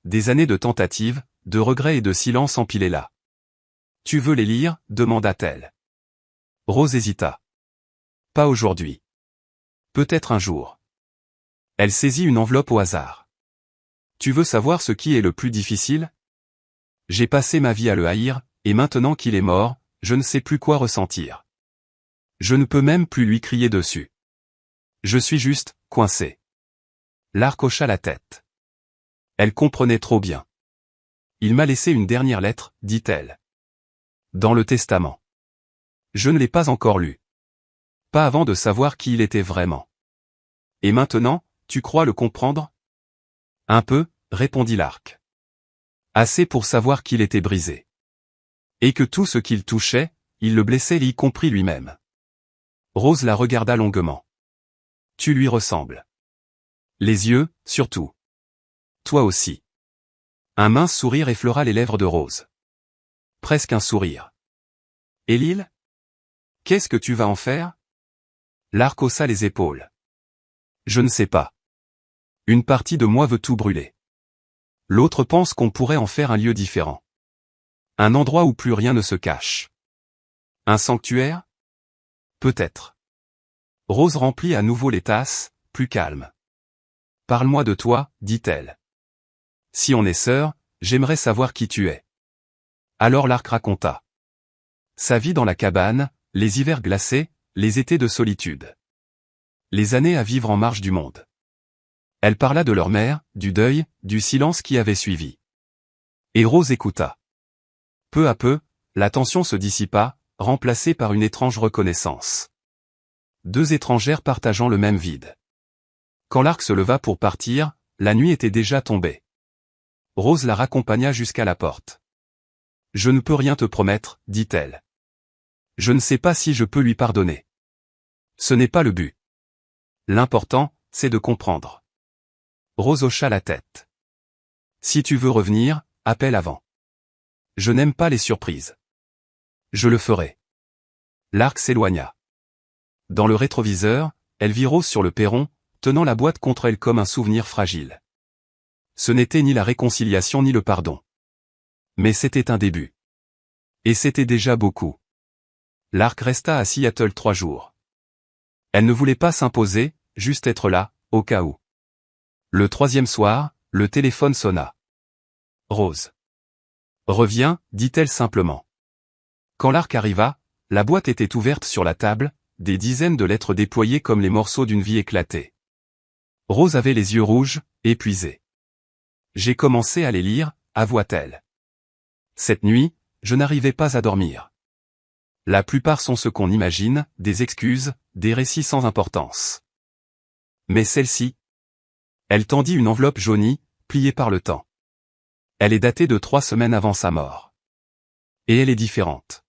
Des années de tentatives, de regrets et de silence empilés là. Tu veux les lire, demanda-t-elle. Rose hésita. Pas aujourd'hui. Peut-être un jour. Elle saisit une enveloppe au hasard. Tu veux savoir ce qui est le plus difficile? J'ai passé ma vie à le haïr, et maintenant qu'il est mort, je ne sais plus quoi ressentir. Je ne peux même plus lui crier dessus. Je suis juste, coincé. Lark hocha la tête. Elle comprenait trop bien. Il m'a laissé une dernière lettre, dit-elle. Dans le testament. Je ne l'ai pas encore lu. Pas avant de savoir qui il était vraiment. Et maintenant, tu crois le comprendre? Un peu, répondit Lark. Assez pour savoir qu'il était brisé. Et que tout ce qu'il touchait, il le blessait y compris lui-même. Rose la regarda longuement. Tu lui ressembles. Les yeux, surtout. Toi aussi. Un mince sourire effleura les lèvres de Rose. Presque un sourire. Et l'île? Qu'est-ce que tu vas en faire? Lark haussa les épaules. Je ne sais pas. Une partie de moi veut tout brûler. L'autre pense qu'on pourrait en faire un lieu différent. Un endroit où plus rien ne se cache. Un sanctuaire? Peut-être. Rose remplit à nouveau les tasses, plus calme. Parle-moi de toi, dit-elle. Si on est sœurs, j'aimerais savoir qui tu es. Alors Lark raconta. Sa vie dans la cabane, les hivers glacés, les étés de solitude. Les années à vivre en marge du monde. Elle parla de leur mère, du deuil, du silence qui avait suivi. Et Rose écouta. Peu à peu, la tension se dissipa, remplacée par une étrange reconnaissance. Deux étrangères partageant le même vide. Quand Lark se leva pour partir, la nuit était déjà tombée. Rose la raccompagna jusqu'à la porte. Je ne peux rien te promettre, dit-elle. Je ne sais pas si je peux lui pardonner. Ce n'est pas le but. L'important, c'est de comprendre. Rose hocha la tête. Si tu veux revenir, appelle avant. Je n'aime pas les surprises. Je le ferai. Lark s'éloigna. Dans le rétroviseur, elle vit Rose sur le perron, tenant la boîte contre elle comme un souvenir fragile. Ce n'était ni la réconciliation ni le pardon. Mais c'était un début. Et c'était déjà beaucoup. Lark resta à Seattle 3 jours. Elle ne voulait pas s'imposer, juste être là, au cas où. Le 3e soir, le téléphone sonna. Rose. Reviens, dit-elle simplement. Quand Lark arriva, la boîte était ouverte sur la table, des dizaines de lettres déployées comme les morceaux d'une vie éclatée. Rose avait les yeux rouges, épuisée. J'ai commencé à les lire, avoua-t-elle. Cette nuit, je n'arrivais pas à dormir. La plupart sont ce qu'on imagine, des excuses, des récits sans importance. Mais celle-ci. Elle tendit une enveloppe jaunie, pliée par le temps. Elle est datée de 3 semaines avant sa mort. Et elle est différente.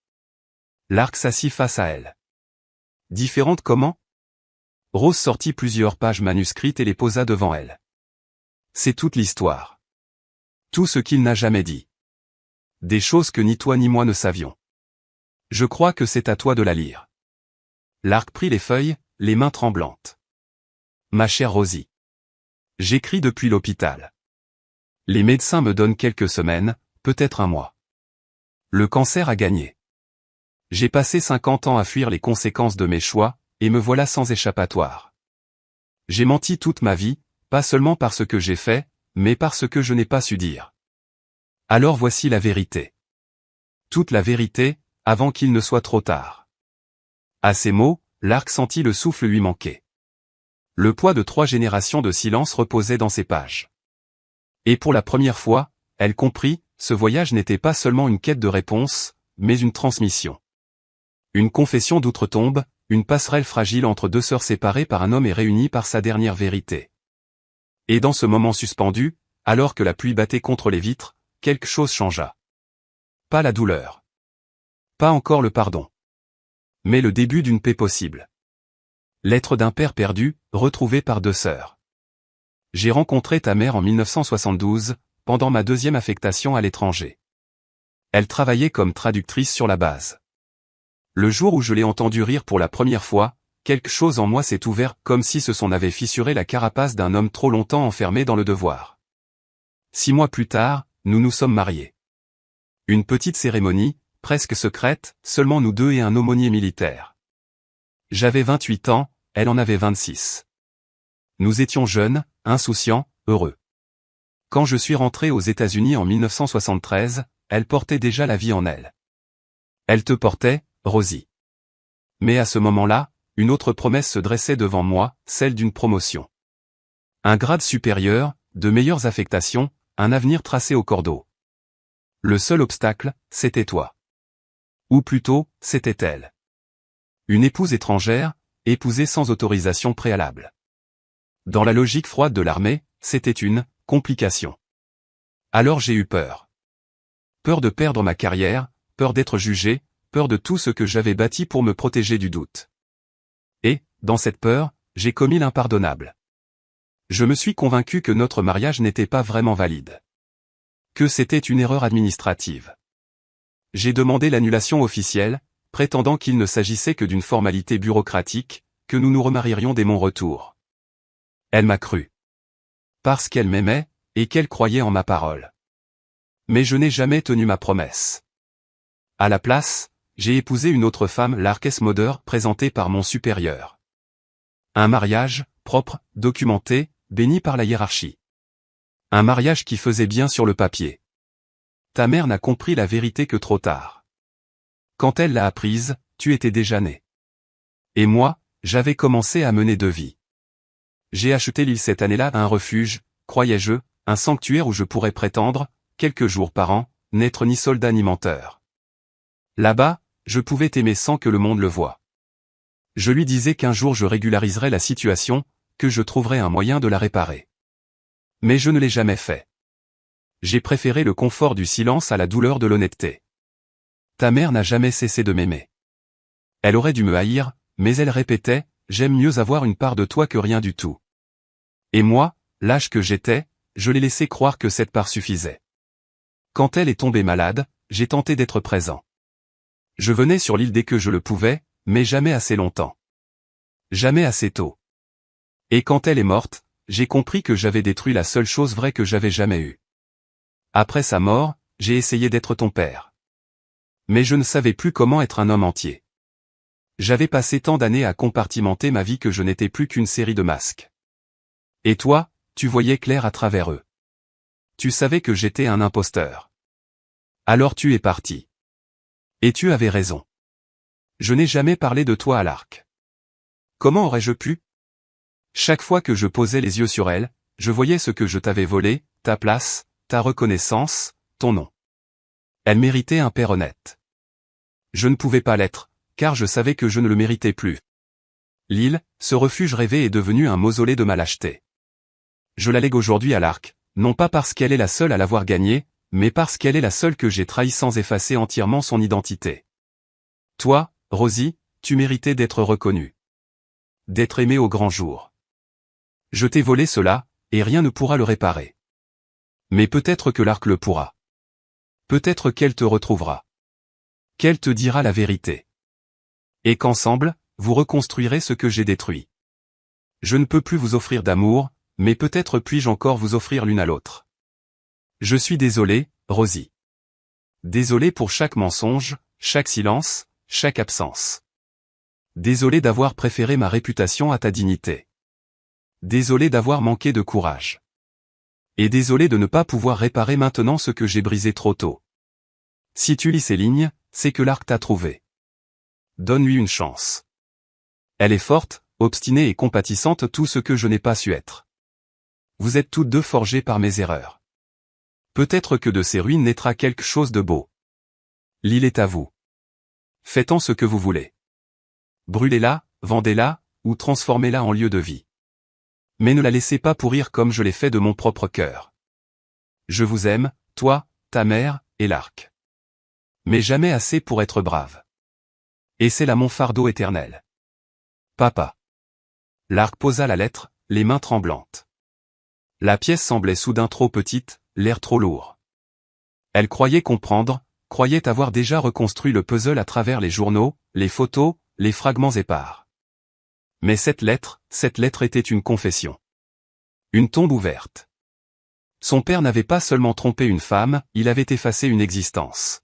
Lark s'assit face à elle. Différente comment? Rose sortit plusieurs pages manuscrites et les posa devant elle. C'est toute l'histoire. Tout ce qu'il n'a jamais dit. Des choses que ni toi ni moi ne savions. Je crois que c'est à toi de la lire. Lark prit les feuilles, les mains tremblantes. Ma chère Rosie. J'écris depuis l'hôpital. Les médecins me donnent quelques semaines, peut-être un mois. Le cancer a gagné. J'ai passé 50 ans à fuir les conséquences de mes choix, et me voilà sans échappatoire. J'ai menti toute ma vie, pas seulement par ce que j'ai fait, mais par ce que je n'ai pas su dire. Alors voici la vérité. Toute la vérité, avant qu'il ne soit trop tard. À ces mots, Lark sentit le souffle lui manquer. Le poids de 3 générations de silence reposait dans ses pages. Et pour la première fois, elle comprit, ce voyage n'était pas seulement une quête de réponse, mais une transmission. Une confession d'outre-tombe, une passerelle fragile entre 2 sœurs séparées par un homme et réunies par sa dernière vérité. Et dans ce moment suspendu, alors que la pluie battait contre les vitres, quelque chose changea. Pas la douleur. Pas encore le pardon. Mais le début d'une paix possible. Lettre d'un père perdu, retrouvé par 2 sœurs. J'ai rencontré ta mère en 1972, pendant ma 2e affectation à l'étranger. Elle travaillait comme traductrice sur la base. Le jour où je l'ai entendue rire pour la première fois, quelque chose en moi s'est ouvert comme si ce son avait fissuré la carapace d'un homme trop longtemps enfermé dans le devoir. 6 mois plus tard, nous nous sommes mariés. Une petite cérémonie, presque secrète, seulement nous deux et un aumônier militaire. J'avais 28 ans, elle en avait 26. Nous étions jeunes, insouciants, heureux. Quand je suis rentré aux États-Unis en 1973, elle portait déjà la vie en elle. Elle te portait, Rosie. Mais à ce moment-là, une autre promesse se dressait devant moi, celle d'une promotion. Un grade supérieur, de meilleures affectations, un avenir tracé au cordeau. Le seul obstacle, c'était toi. Ou plutôt, c'était elle. Une épouse étrangère, épousée sans autorisation préalable. Dans la logique froide de l'armée, c'était une complication. Alors j'ai eu peur. Peur de perdre ma carrière, peur d'être jugé, peur de tout ce que j'avais bâti pour me protéger du doute. Et, dans cette peur, j'ai commis l'impardonnable. Je me suis convaincu que notre mariage n'était pas vraiment valide. Que c'était une erreur administrative. J'ai demandé l'annulation officielle, prétendant qu'il ne s'agissait que d'une formalité bureaucratique, que nous nous remarierions dès mon retour. Elle m'a cru. Parce qu'elle m'aimait, et qu'elle croyait en ma parole. Mais je n'ai jamais tenu ma promesse. À la place, j'ai épousé une autre femme, Lark Esmoder, présentée par mon supérieur. Un mariage, propre, documenté, béni par la hiérarchie. Un mariage qui faisait bien sur le papier. Ta mère n'a compris la vérité que trop tard. Quand elle l'a apprise, tu étais déjà né. Et moi, j'avais commencé à mener 2 vies. J'ai acheté l'île cette année-là, un refuge, croyais-je, un sanctuaire où je pourrais prétendre, quelques jours par an, n'être ni soldat ni menteur. Là-bas, je pouvais t'aimer sans que le monde le voie. Je lui disais qu'un jour je régulariserais la situation, que je trouverais un moyen de la réparer. Mais je ne l'ai jamais fait. J'ai préféré le confort du silence à la douleur de l'honnêteté. Ta mère n'a jamais cessé de m'aimer. Elle aurait dû me haïr, mais elle répétait, j'aime mieux avoir une part de toi que rien du tout. Et moi, lâche que j'étais, je l'ai laissé croire que cette part suffisait. Quand elle est tombée malade, j'ai tenté d'être présent. Je venais sur l'île dès que je le pouvais, mais jamais assez longtemps. Jamais assez tôt. Et quand elle est morte, j'ai compris que j'avais détruit la seule chose vraie que j'avais jamais eue. Après sa mort, j'ai essayé d'être ton père. Mais je ne savais plus comment être un homme entier. J'avais passé tant d'années à compartimenter ma vie que je n'étais plus qu'une série de masques. Et toi, tu voyais clair à travers eux. Tu savais que j'étais un imposteur. Alors tu es parti. Et tu avais raison. Je n'ai jamais parlé de toi à Lark. Comment aurais-je pu? Chaque fois que je posais les yeux sur elle, je voyais ce que je t'avais volé, ta place, ta reconnaissance, ton nom. Elle méritait un père honnête. Je ne pouvais pas l'être, car je savais que je ne le méritais plus. L'île, ce refuge rêvé est devenu un mausolée de ma lâcheté. Je la lègue aujourd'hui à Lark, non pas parce qu'elle est la seule à l'avoir gagnée, mais parce qu'elle est la seule que j'ai trahie sans effacer entièrement son identité. Toi, Rosie, tu méritais d'être reconnue. d'être aimé au grand jour. Je t'ai volé cela, et rien ne pourra le réparer. Mais peut-être que l'Arc le pourra. Peut-être qu'elle te retrouvera. Qu'elle te dira la vérité. Et qu'ensemble, vous reconstruirez ce que j'ai détruit. Je ne peux plus vous offrir d'amour, mais peut-être puis-je encore vous offrir l'une à l'autre. Je suis désolé, Rosie. Désolé pour chaque mensonge, chaque silence, chaque absence. Désolé d'avoir préféré ma réputation à ta dignité. Désolé d'avoir manqué de courage. Et désolé de ne pas pouvoir réparer maintenant ce que j'ai brisé trop tôt. Si tu lis ces lignes, c'est que l'Arc t'a trouvé. Donne-lui une chance. Elle est forte, obstinée et compatissante, tout ce que je n'ai pas su être. Vous êtes toutes deux forgées par mes erreurs. Peut-être que de ces ruines naîtra quelque chose de beau. L'île est à vous. Faites-en ce que vous voulez. Brûlez-la, vendez-la, ou transformez-la en lieu de vie. Mais ne la laissez pas pourrir comme je l'ai fait de mon propre cœur. Je vous aime, toi, ta mère, et l'Arc. Mais jamais assez pour être brave. Et c'est là mon fardeau éternel. Papa. L'Arc posa la lettre, les mains tremblantes. La pièce semblait soudain trop petite, l'air trop lourd. Elle croyait comprendre, croyait avoir déjà reconstruit le puzzle à travers les journaux, les photos, les fragments épars. Mais cette lettre était une confession. Une tombe ouverte. Son père n'avait pas seulement trompé une femme, il avait effacé une existence.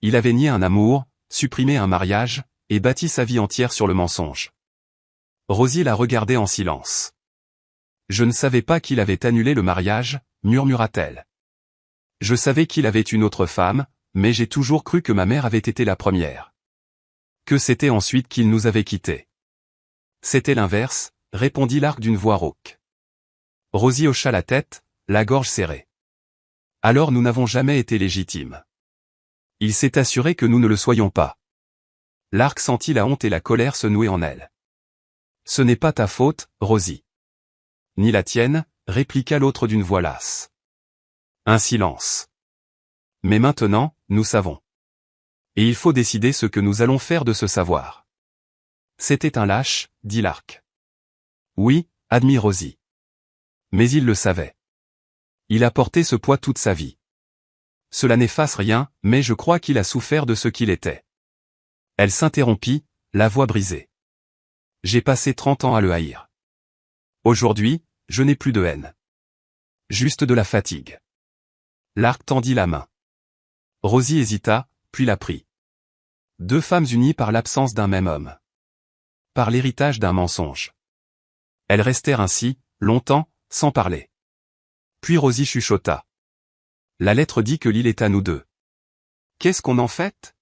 Il avait nié un amour, supprimé un mariage, et bâti sa vie entière sur le mensonge. Rosie la regardait en silence. Je ne savais pas qu'il avait annulé le mariage, murmura-t-elle. Je savais qu'il avait une autre femme, mais j'ai toujours cru que ma mère avait été la première. Que c'était ensuite qu'il nous avait quittés. C'était l'inverse, répondit l'Arc d'une voix rauque. Rosie hocha la tête, la gorge serrée. Alors nous n'avons jamais été légitimes. Il s'est assuré que nous ne le soyons pas. L'Arc sentit la honte et la colère se nouer en elle. Ce n'est pas ta faute, Rosie. Ni la tienne, répliqua l'autre d'une voix lasse. Un silence. Mais maintenant, nous savons. Et il faut décider ce que nous allons faire de ce savoir. C'était un lâche, dit l'Arc. Oui, admit Rosie. Mais il le savait. Il a porté ce poids toute sa vie. Cela n'efface rien, mais je crois qu'il a souffert de ce qu'il était. Elle s'interrompit, la voix brisée. J'ai passé 30 ans à le haïr. Aujourd'hui, je n'ai plus de haine. Juste de la fatigue. L'Arc tendit la main. Rosie hésita, puis la prit. Deux femmes unies par l'absence d'un même homme. Par l'héritage d'un mensonge. Elles restèrent ainsi, longtemps, sans parler. Puis Rosie chuchota. La lettre dit que l'île est à nous deux. Qu'est-ce qu'on en fait?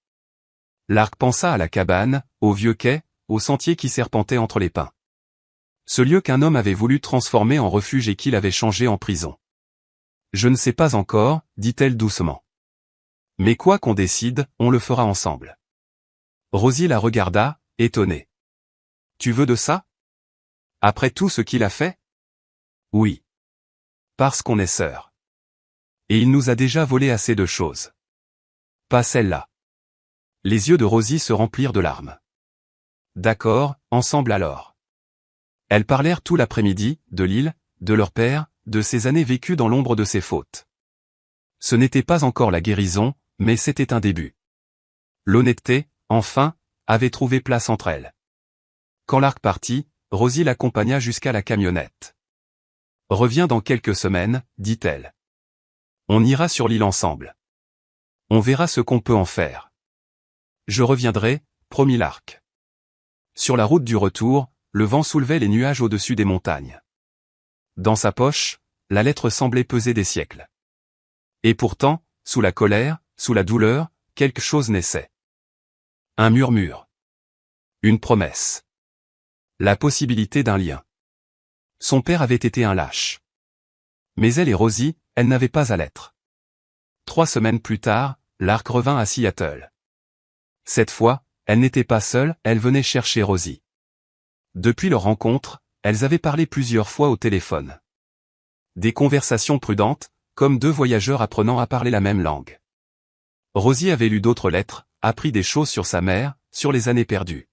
L'Arc pensa à la cabane, au vieux quai, au sentier qui serpentait entre les pins. Ce lieu qu'un homme avait voulu transformer en refuge et qu'il avait changé en prison. Je ne sais pas encore, dit-elle doucement. Mais quoi qu'on décide, on le fera ensemble. Rosie la regarda, étonnée. Tu veux de ça? Après tout ce qu'il a fait? Oui. Parce qu'on est sœurs. Et il nous a déjà volé assez de choses. Pas celle-là. Les yeux de Rosie se remplirent de larmes. D'accord, ensemble alors. Elles parlèrent tout l'après-midi, de l'île, de leur père, de ces années vécues dans l'ombre de ses fautes. Ce n'était pas encore la guérison, mais c'était un début. L'honnêteté, enfin, avait trouvé place entre elles. Quand l'Arc partit, Rosie l'accompagna jusqu'à la camionnette. Reviens dans quelques semaines, dit-elle. On ira sur l'île ensemble. On verra ce qu'on peut en faire. Je reviendrai, promit l'Arc. Sur la route du retour, le vent soulevait les nuages au-dessus des montagnes. Dans sa poche, la lettre semblait peser des siècles. Et pourtant, sous la colère, sous la douleur, quelque chose naissait. Un murmure. Une promesse. La possibilité d'un lien. Son père avait été un lâche. Mais elle et Rosie, elles n'avaient pas à l'être. 3 semaines plus tard, l'Arc revint à Seattle. Cette fois, elle n'était pas seule, elle venait chercher Rosie. Depuis leur rencontre, elles avaient parlé plusieurs fois au téléphone. Des conversations prudentes, comme deux voyageurs apprenant à parler la même langue. Rosie avait lu d'autres lettres, appris des choses sur sa mère, sur les années perdues.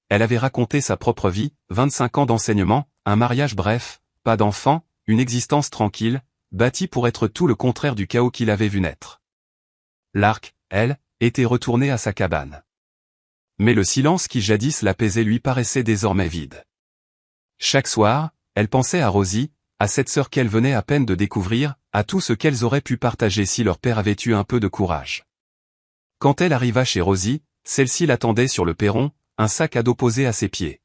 Elle avait raconté sa propre vie, 25 ans d'enseignement, un mariage bref, pas d'enfant, une existence tranquille, bâtie pour être tout le contraire du chaos qu'il avait vu naître. Lark, elle, était retournée à sa cabane. Mais le silence qui jadis l'apaisait lui paraissait désormais vide. Chaque soir, elle pensait à Rosie, à cette sœur qu'elle venait à peine de découvrir, à tout ce qu'elles auraient pu partager si leur père avait eu un peu de courage. Quand elle arriva chez Rosie, celle-ci l'attendait sur le perron, un sac à dos posé à ses pieds.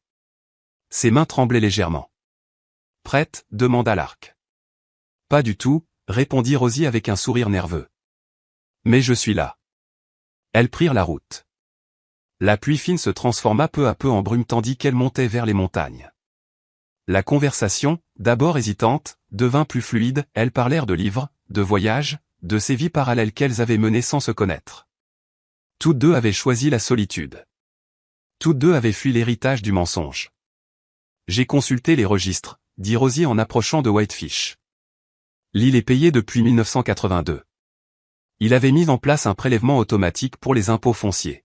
Ses mains tremblaient légèrement. « Prête ?» demanda Lark. « Pas du tout », répondit Rosie avec un sourire nerveux. « Mais je suis là. » Elles prirent la route. La pluie fine se transforma peu à peu en brume tandis qu'elle montait vers les montagnes. La conversation, d'abord hésitante, devint plus fluide, elles parlèrent de livres, de voyages, de ces vies parallèles qu'elles avaient menées sans se connaître. Toutes deux avaient choisi la solitude. Toutes deux avaient fui l'héritage du mensonge. « J'ai consulté les registres », dit Rosie en approchant de Whitefish. L'île est payée depuis 1982. Il avait mis en place un prélèvement automatique pour les impôts fonciers.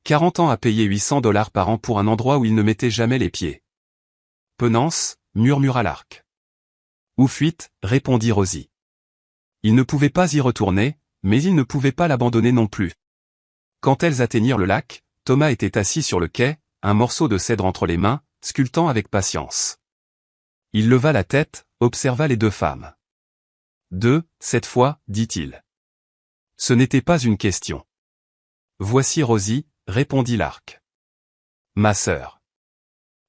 40 ans à payer $800 par an pour un endroit où il ne mettait jamais les pieds. Penance, murmura Lark. Ou fuite, répondit Rosie. Il ne pouvait pas y retourner, mais il ne pouvait pas l'abandonner non plus. Quand elles atteignirent le lac, Thomas était assis sur le quai, un morceau de cèdre entre les mains, sculptant avec patience. Il leva la tête, observa les deux femmes. Cette fois, dit-il. Ce n'était pas une question. Voici Rosie, répondit Lark. Ma sœur.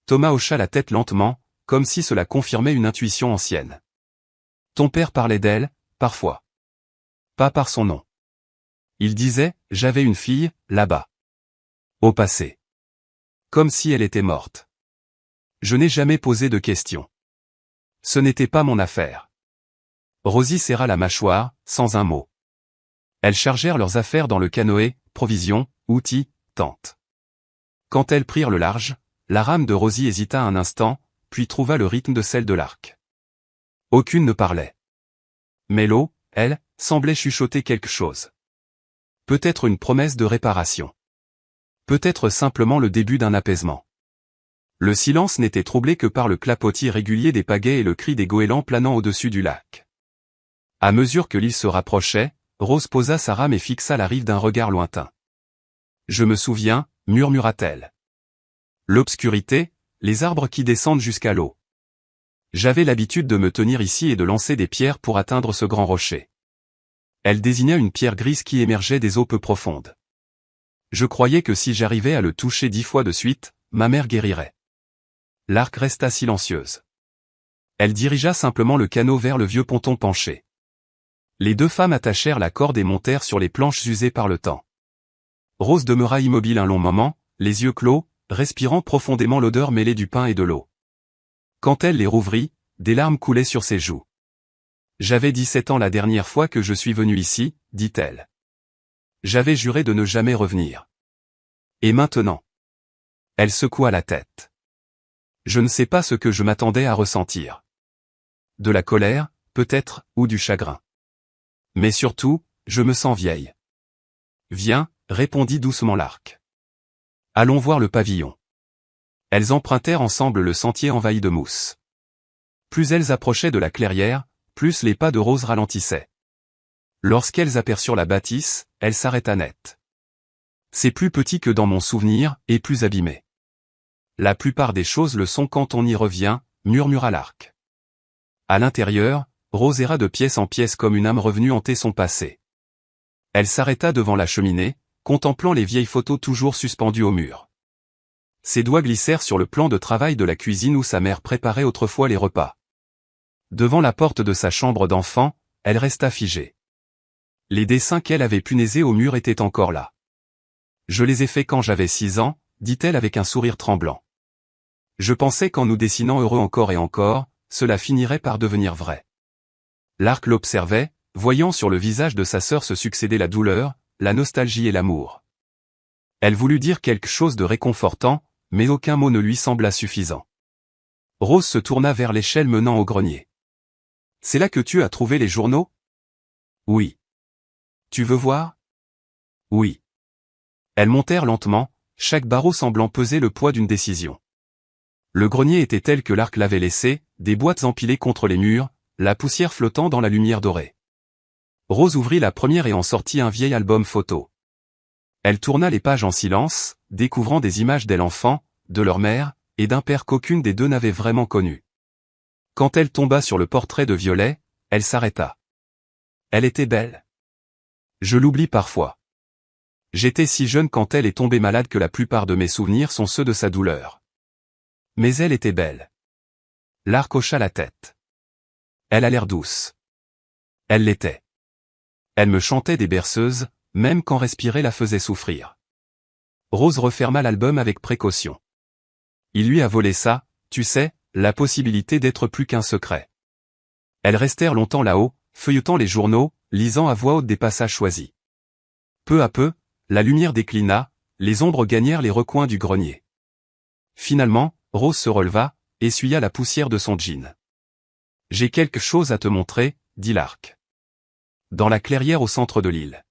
Thomas hocha la tête lentement, comme si cela confirmait une intuition ancienne. Ton père parlait d'elle, parfois. Pas par son nom. Il disait, j'avais une fille, là-bas. Au passé. Comme si elle était morte. Je n'ai jamais posé de questions. Ce n'était pas mon affaire. Rosie serra la mâchoire, sans un mot. Elles chargèrent leurs affaires dans le canoë, provisions, outils, tentes. Quand elles prirent le large, la rame de Rosie hésita un instant, puis trouva le rythme de celle de Lark. Aucune ne parlait. Mais l'eau, elle, semblait chuchoter quelque chose. Peut-être une promesse de réparation. Peut-être simplement le début d'un apaisement. Le silence n'était troublé que par le clapotis régulier des pagaies et le cri des goélands planant au-dessus du lac. À mesure que l'île se rapprochait, Rose posa sa rame et fixa la rive d'un regard lointain. « Je me souviens », murmura-t-elle. L'obscurité, les arbres qui descendent jusqu'à l'eau. J'avais l'habitude de me tenir ici et de lancer des pierres pour atteindre ce grand rocher. Elle désigna une pierre grise qui émergeait des eaux peu profondes. Je croyais que si j'arrivais à le toucher 10 fois de suite, ma mère guérirait. Lark resta silencieuse. Elle dirigea simplement le canot vers le vieux ponton penché. Les deux femmes attachèrent la corde et montèrent sur les planches usées par le temps. Rose demeura immobile un long moment, les yeux clos, respirant profondément l'odeur mêlée du pain et de l'eau. Quand elle les rouvrit, des larmes coulaient sur ses joues. « J'avais 17 ans la dernière fois que je suis venue ici, dit-elle. J'avais juré de ne jamais revenir. Et maintenant ?» Elle secoua la tête. « Je ne sais pas ce que je m'attendais à ressentir. De la colère, peut-être, ou du chagrin. Mais surtout, je me sens vieille. »« Viens », répondit doucement Lark. « Allons voir le pavillon. » Elles empruntèrent ensemble le sentier envahi de mousse. Plus elles approchaient de la clairière, plus les pas de Rose ralentissaient. Lorsqu'elles aperçurent la bâtisse, elle s'arrêta net. « C'est plus petit que dans mon souvenir, et plus abîmé. »« La plupart des choses le sont quand on y revient, » murmura Lark. À l'intérieur, Rose erra de pièce en pièce comme une âme revenue hanter son passé. Elle s'arrêta devant la cheminée, contemplant les vieilles photos toujours suspendues au mur. Ses doigts glissèrent sur le plan de travail de la cuisine où sa mère préparait autrefois les repas. Devant la porte de sa chambre d'enfant, elle resta figée. Les dessins qu'elle avait punaisés au mur étaient encore là. « Je les ai faits quand j'avais 6 ans, » dit-elle avec un sourire tremblant. « Je pensais qu'en nous dessinant heureux encore et encore, cela finirait par devenir vrai. » Lark l'observait, voyant sur le visage de sa sœur se succéder la douleur, la nostalgie et l'amour. Elle voulut dire quelque chose de réconfortant, mais aucun mot ne lui sembla suffisant. Rose se tourna vers l'échelle menant au grenier. « C'est là que tu as trouvé les journaux ? » « Oui. »« Tu veux voir ? » « Oui. » Elles montèrent lentement, chaque barreau semblant peser le poids d'une décision. Le grenier était tel que l'Arc l'avait laissé, des boîtes empilées contre les murs, la poussière flottant dans la lumière dorée. Rose ouvrit la première et en sortit un vieil album photo. Elle tourna les pages en silence, découvrant des images d'elle enfant, de leur mère, et d'un père qu'aucune des deux n'avait vraiment connu. Quand elle tomba sur le portrait de Violet, elle s'arrêta. Elle était belle. Je l'oublie parfois. J'étais si jeune quand elle est tombée malade que la plupart de mes souvenirs sont ceux de sa douleur. Mais elle était belle. L'Arc hocha la tête. Elle a l'air douce. Elle l'était. Elle me chantait des berceuses, même quand respirer la faisait souffrir. Rose referma l'album avec précaution. Il lui a volé ça, tu sais, la possibilité d'être plus qu'un secret. Elles restèrent longtemps là-haut, feuilletant les journaux, lisant à voix haute des passages choisis. Peu à peu, la lumière déclina, les ombres gagnèrent les recoins du grenier. Finalement, Rose se releva, essuya la poussière de son jean. « J'ai quelque chose à te montrer, » dit l'Arc. Dans la clairière au centre de l'île.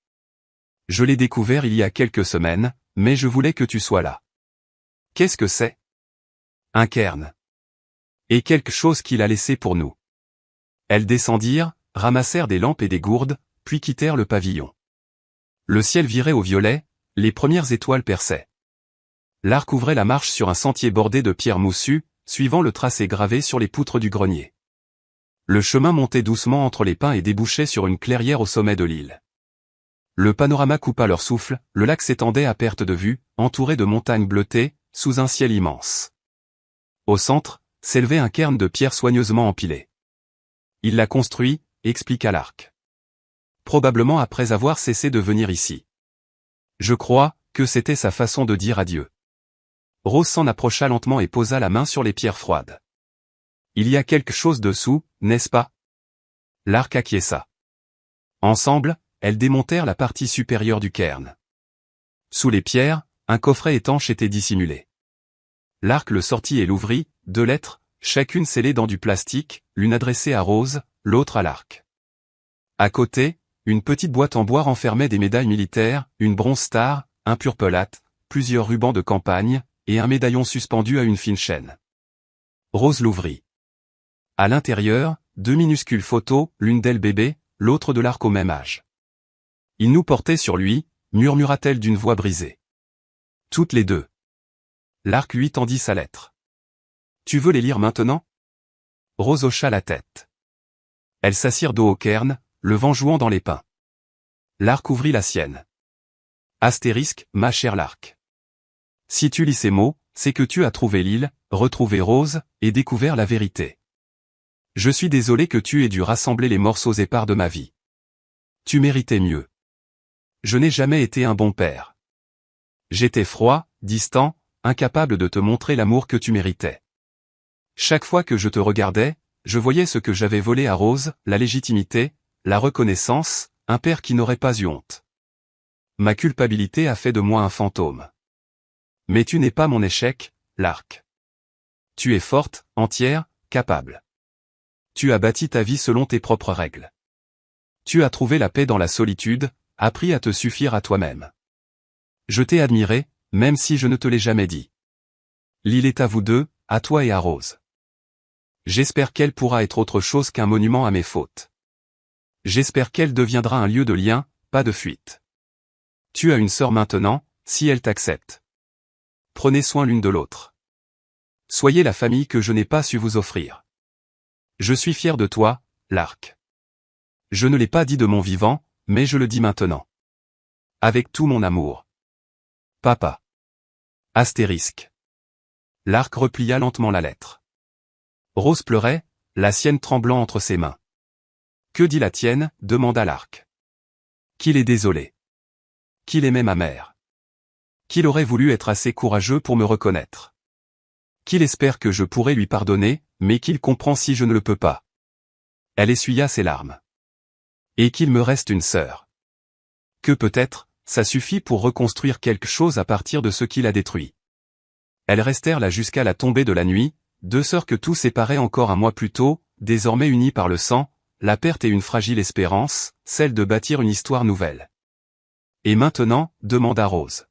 Je l'ai découvert il y a quelques semaines, mais je voulais que tu sois là. Qu'est-ce que c'est? Un cairn. Et quelque chose qu'il a laissé pour nous. Elles descendirent, ramassèrent des lampes et des gourdes, puis quittèrent le pavillon. Le ciel virait au violet, les premières étoiles perçaient. L'Arc ouvrait la marche sur un sentier bordé de pierres moussues, suivant le tracé gravé sur les poutres du grenier. Le chemin montait doucement entre les pins et débouchait sur une clairière au sommet de l'île. Le panorama coupa leur souffle, le lac s'étendait à perte de vue, entouré de montagnes bleutées, sous un ciel immense. Au centre, s'élevait un cairn de pierres soigneusement empilées. Il l'a construit, expliqua l'Arc. Probablement après avoir cessé de venir ici. Je crois que c'était sa façon de dire adieu. Rose s'en approcha lentement et posa la main sur les pierres froides. Il y a quelque chose dessous, n'est-ce pas? L'Arc acquiesça. Ensemble, elles démontèrent la partie supérieure du cairn. Sous les pierres, un coffret étanche était dissimulé. L'Arc le sortit et l'ouvrit, 2 lettres, chacune scellée dans du plastique, l'une adressée à Rose, l'autre à l'Arc. À côté, une petite boîte en bois renfermait des médailles militaires, une bronze star, un purpelate, plusieurs rubans de campagne, et un médaillon suspendu à une fine chaîne. Rose l'ouvrit. À l'intérieur, 2 minuscules photos, l'une d'elle bébé, l'autre de l'Arc au même âge. Il nous portait sur lui, murmura-t-elle d'une voix brisée. Toutes les deux. L'Arc lui tendit sa lettre. Tu veux les lire maintenant? Rose hocha la tête. Elles s'assirent dos au cairn, le vent jouant dans les pins. L'Arc ouvrit la sienne. Astérisque, ma chère l'Arc. Si tu lis ces mots, c'est que tu as trouvé l'île, retrouvé Rose, et découvert la vérité. Je suis désolé que tu aies dû rassembler les morceaux épars de ma vie. Tu méritais mieux. Je n'ai jamais été un bon père. J'étais froid, distant, incapable de te montrer l'amour que tu méritais. Chaque fois que je te regardais, je voyais ce que j'avais volé à Rose, la légitimité, la reconnaissance, un père qui n'aurait pas eu honte. Ma culpabilité a fait de moi un fantôme. Mais tu n'es pas mon échec, l'Arc. Tu es forte, entière, capable. Tu as bâti ta vie selon tes propres règles. Tu as trouvé la paix dans la solitude, appris à te suffire à toi-même. Je t'ai admiré, même si je ne te l'ai jamais dit. L'île est à vous deux, à toi et à Rose. J'espère qu'elle pourra être autre chose qu'un monument à mes fautes. J'espère qu'elle deviendra un lieu de lien, pas de fuite. Tu as une sœur maintenant, si elle t'accepte. Prenez soin l'une de l'autre. Soyez la famille que je n'ai pas su vous offrir. Je suis fier de toi, l'Arc. Je ne l'ai pas dit de mon vivant, mais je le dis maintenant. Avec tout mon amour. Papa. Astérisque. L'Arc replia lentement la lettre. Rose pleurait, la sienne tremblant entre ses mains. Que dit la tienne? Demanda l'Arc. Qu'il est désolé. Qu'il aimait ma mère. Qu'il aurait voulu être assez courageux pour me reconnaître. Qu'il espère que je pourrai lui pardonner, mais qu'il comprend si je ne le peux pas. Elle essuya ses larmes. Et qu'il me reste une sœur. Que peut-être, ça suffit pour reconstruire quelque chose à partir de ce qu'il a détruit. Elles restèrent là jusqu'à la tombée de la nuit, 2 sœurs que tout séparait encore un mois plus tôt, désormais unies par le sang, la perte et une fragile espérance, celle de bâtir une histoire nouvelle. Et maintenant, demanda Rose.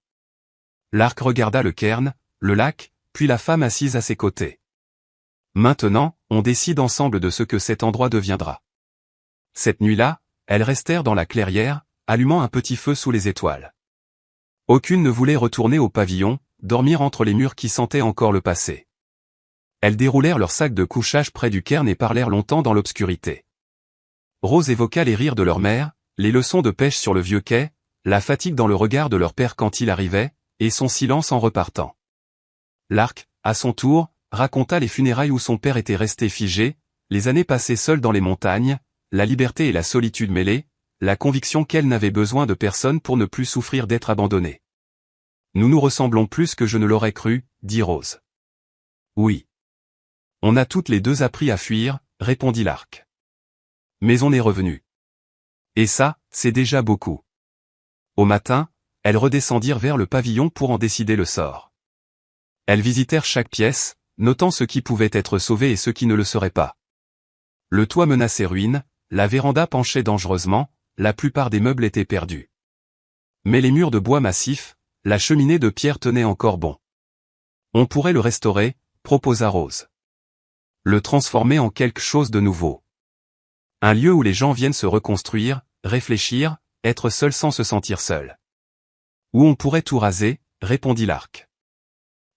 L'Arc regarda le cairn, le lac, puis la femme assise à ses côtés. Maintenant, on décide ensemble de ce que cet endroit deviendra. Cette nuit-là, elles restèrent dans la clairière, allumant un petit feu sous les étoiles. Aucune ne voulait retourner au pavillon, dormir entre les murs qui sentaient encore le passé. Elles déroulèrent leur sac de couchage près du cairn et parlèrent longtemps dans l'obscurité. Rose évoqua les rires de leur mère, les leçons de pêche sur le vieux quai, la fatigue dans le regard de leur père quand il arrivait, et son silence en repartant. L'Arc, à son tour, raconta les funérailles où son père était resté figé, les années passées seul dans les montagnes, la liberté et la solitude mêlées, la conviction qu'elle n'avait besoin de personne pour ne plus souffrir d'être abandonnée. Nous nous ressemblons plus que je ne l'aurais cru, dit Rose. Oui. On a toutes les deux appris à fuir, répondit l'Arc. Mais on est revenu. Et ça, c'est déjà beaucoup. Au matin, elles redescendirent vers le pavillon pour en décider le sort. Elles visitèrent chaque pièce, notant ce qui pouvait être sauvé et ce qui ne le serait pas. Le toit menaçait ruine, la véranda penchait dangereusement, la plupart des meubles étaient perdus. Mais les murs de bois massif, la cheminée de pierre tenait encore bon. On pourrait le restaurer, proposa Rose. Le transformer en quelque chose de nouveau. Un lieu où les gens viennent se reconstruire, réfléchir, être seuls sans se sentir seuls. Où on pourrait tout raser, répondit l'Arc.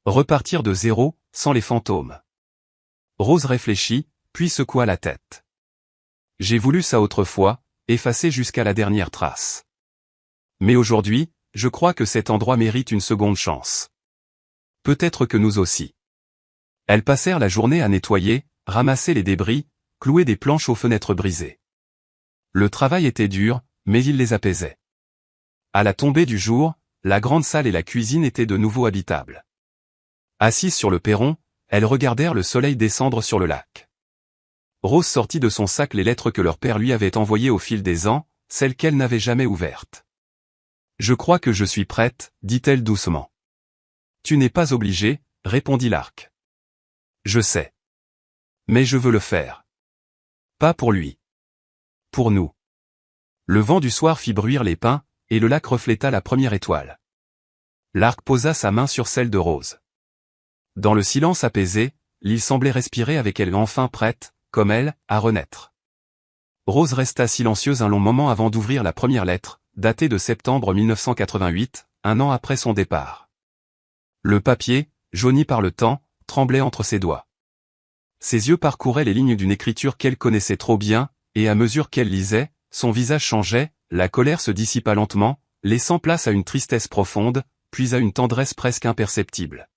Repartir de zéro, sans les fantômes. Rose réfléchit, puis secoua la tête. J'ai voulu ça autrefois, effacer jusqu'à la dernière trace. Mais aujourd'hui, je crois que cet endroit mérite une seconde chance. Peut-être que nous aussi. Elles passèrent la journée à nettoyer, ramasser les débris, clouer des planches aux fenêtres brisées. Le travail était dur, mais il les apaisait. À la tombée du jour, la grande salle et la cuisine étaient de nouveau habitables. Assises sur le perron, elles regardèrent le soleil descendre sur le lac. Rose sortit de son sac les lettres que leur père lui avait envoyées au fil des ans, celles qu'elle n'avait jamais ouvertes. « Je crois que je suis prête, dit-elle doucement. »« Tu n'es pas obligé, répondit l'Arc. »« Je sais. Mais je veux le faire. Pas pour lui. Pour nous. » Le vent du soir fit bruire les pins, et le lac refléta la première étoile. L'Arc posa sa main sur celle de Rose. Dans le silence apaisé, l'île semblait respirer avec elle enfin prête, comme elle, à renaître. Rose resta silencieuse un long moment avant d'ouvrir la première lettre, datée de septembre 1988, un an après son départ. Le papier, jauni par le temps, tremblait entre ses doigts. Ses yeux parcouraient les lignes d'une écriture qu'elle connaissait trop bien, et à mesure qu'elle lisait, son visage changeait, la colère se dissipa lentement, laissant place à une tristesse profonde, puis à une tendresse presque imperceptible.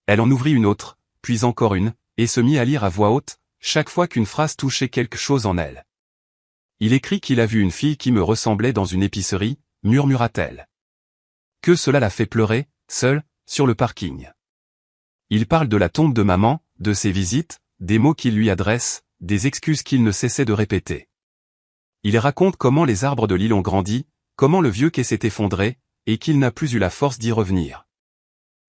Elle en ouvrit une autre, puis encore une, et se mit à lire à voix haute, chaque fois qu'une phrase touchait quelque chose en elle. « Il écrit qu'il a vu une fille qui me ressemblait dans une épicerie, murmura-t-elle. Que cela l'a fait pleurer, seule, sur le parking. Il parle de la tombe de maman, de ses visites, des mots qu'il lui adresse, des excuses qu'il ne cessait de répéter. Il raconte comment les arbres de l'île ont grandi, comment le vieux quai s'est effondré, et qu'il n'a plus eu la force d'y revenir.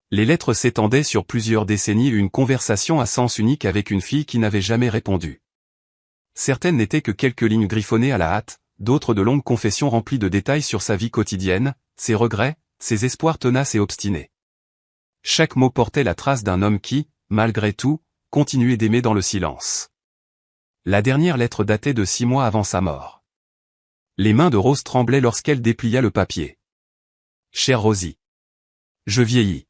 Les lettres s'étendaient sur plusieurs décennies, une conversation à sens unique avec une fille qui n'avait jamais répondu. Certaines n'étaient que quelques lignes griffonnées à la hâte, d'autres de longues confessions remplies de détails sur sa vie quotidienne, ses regrets, ses espoirs tenaces et obstinés. Chaque mot portait la trace d'un homme qui, malgré tout, continuait d'aimer dans le silence. La dernière lettre datait de 6 mois avant sa mort. Les mains de Rose tremblaient lorsqu'elle déplia le papier. « Chère Rosie. Je vieillis.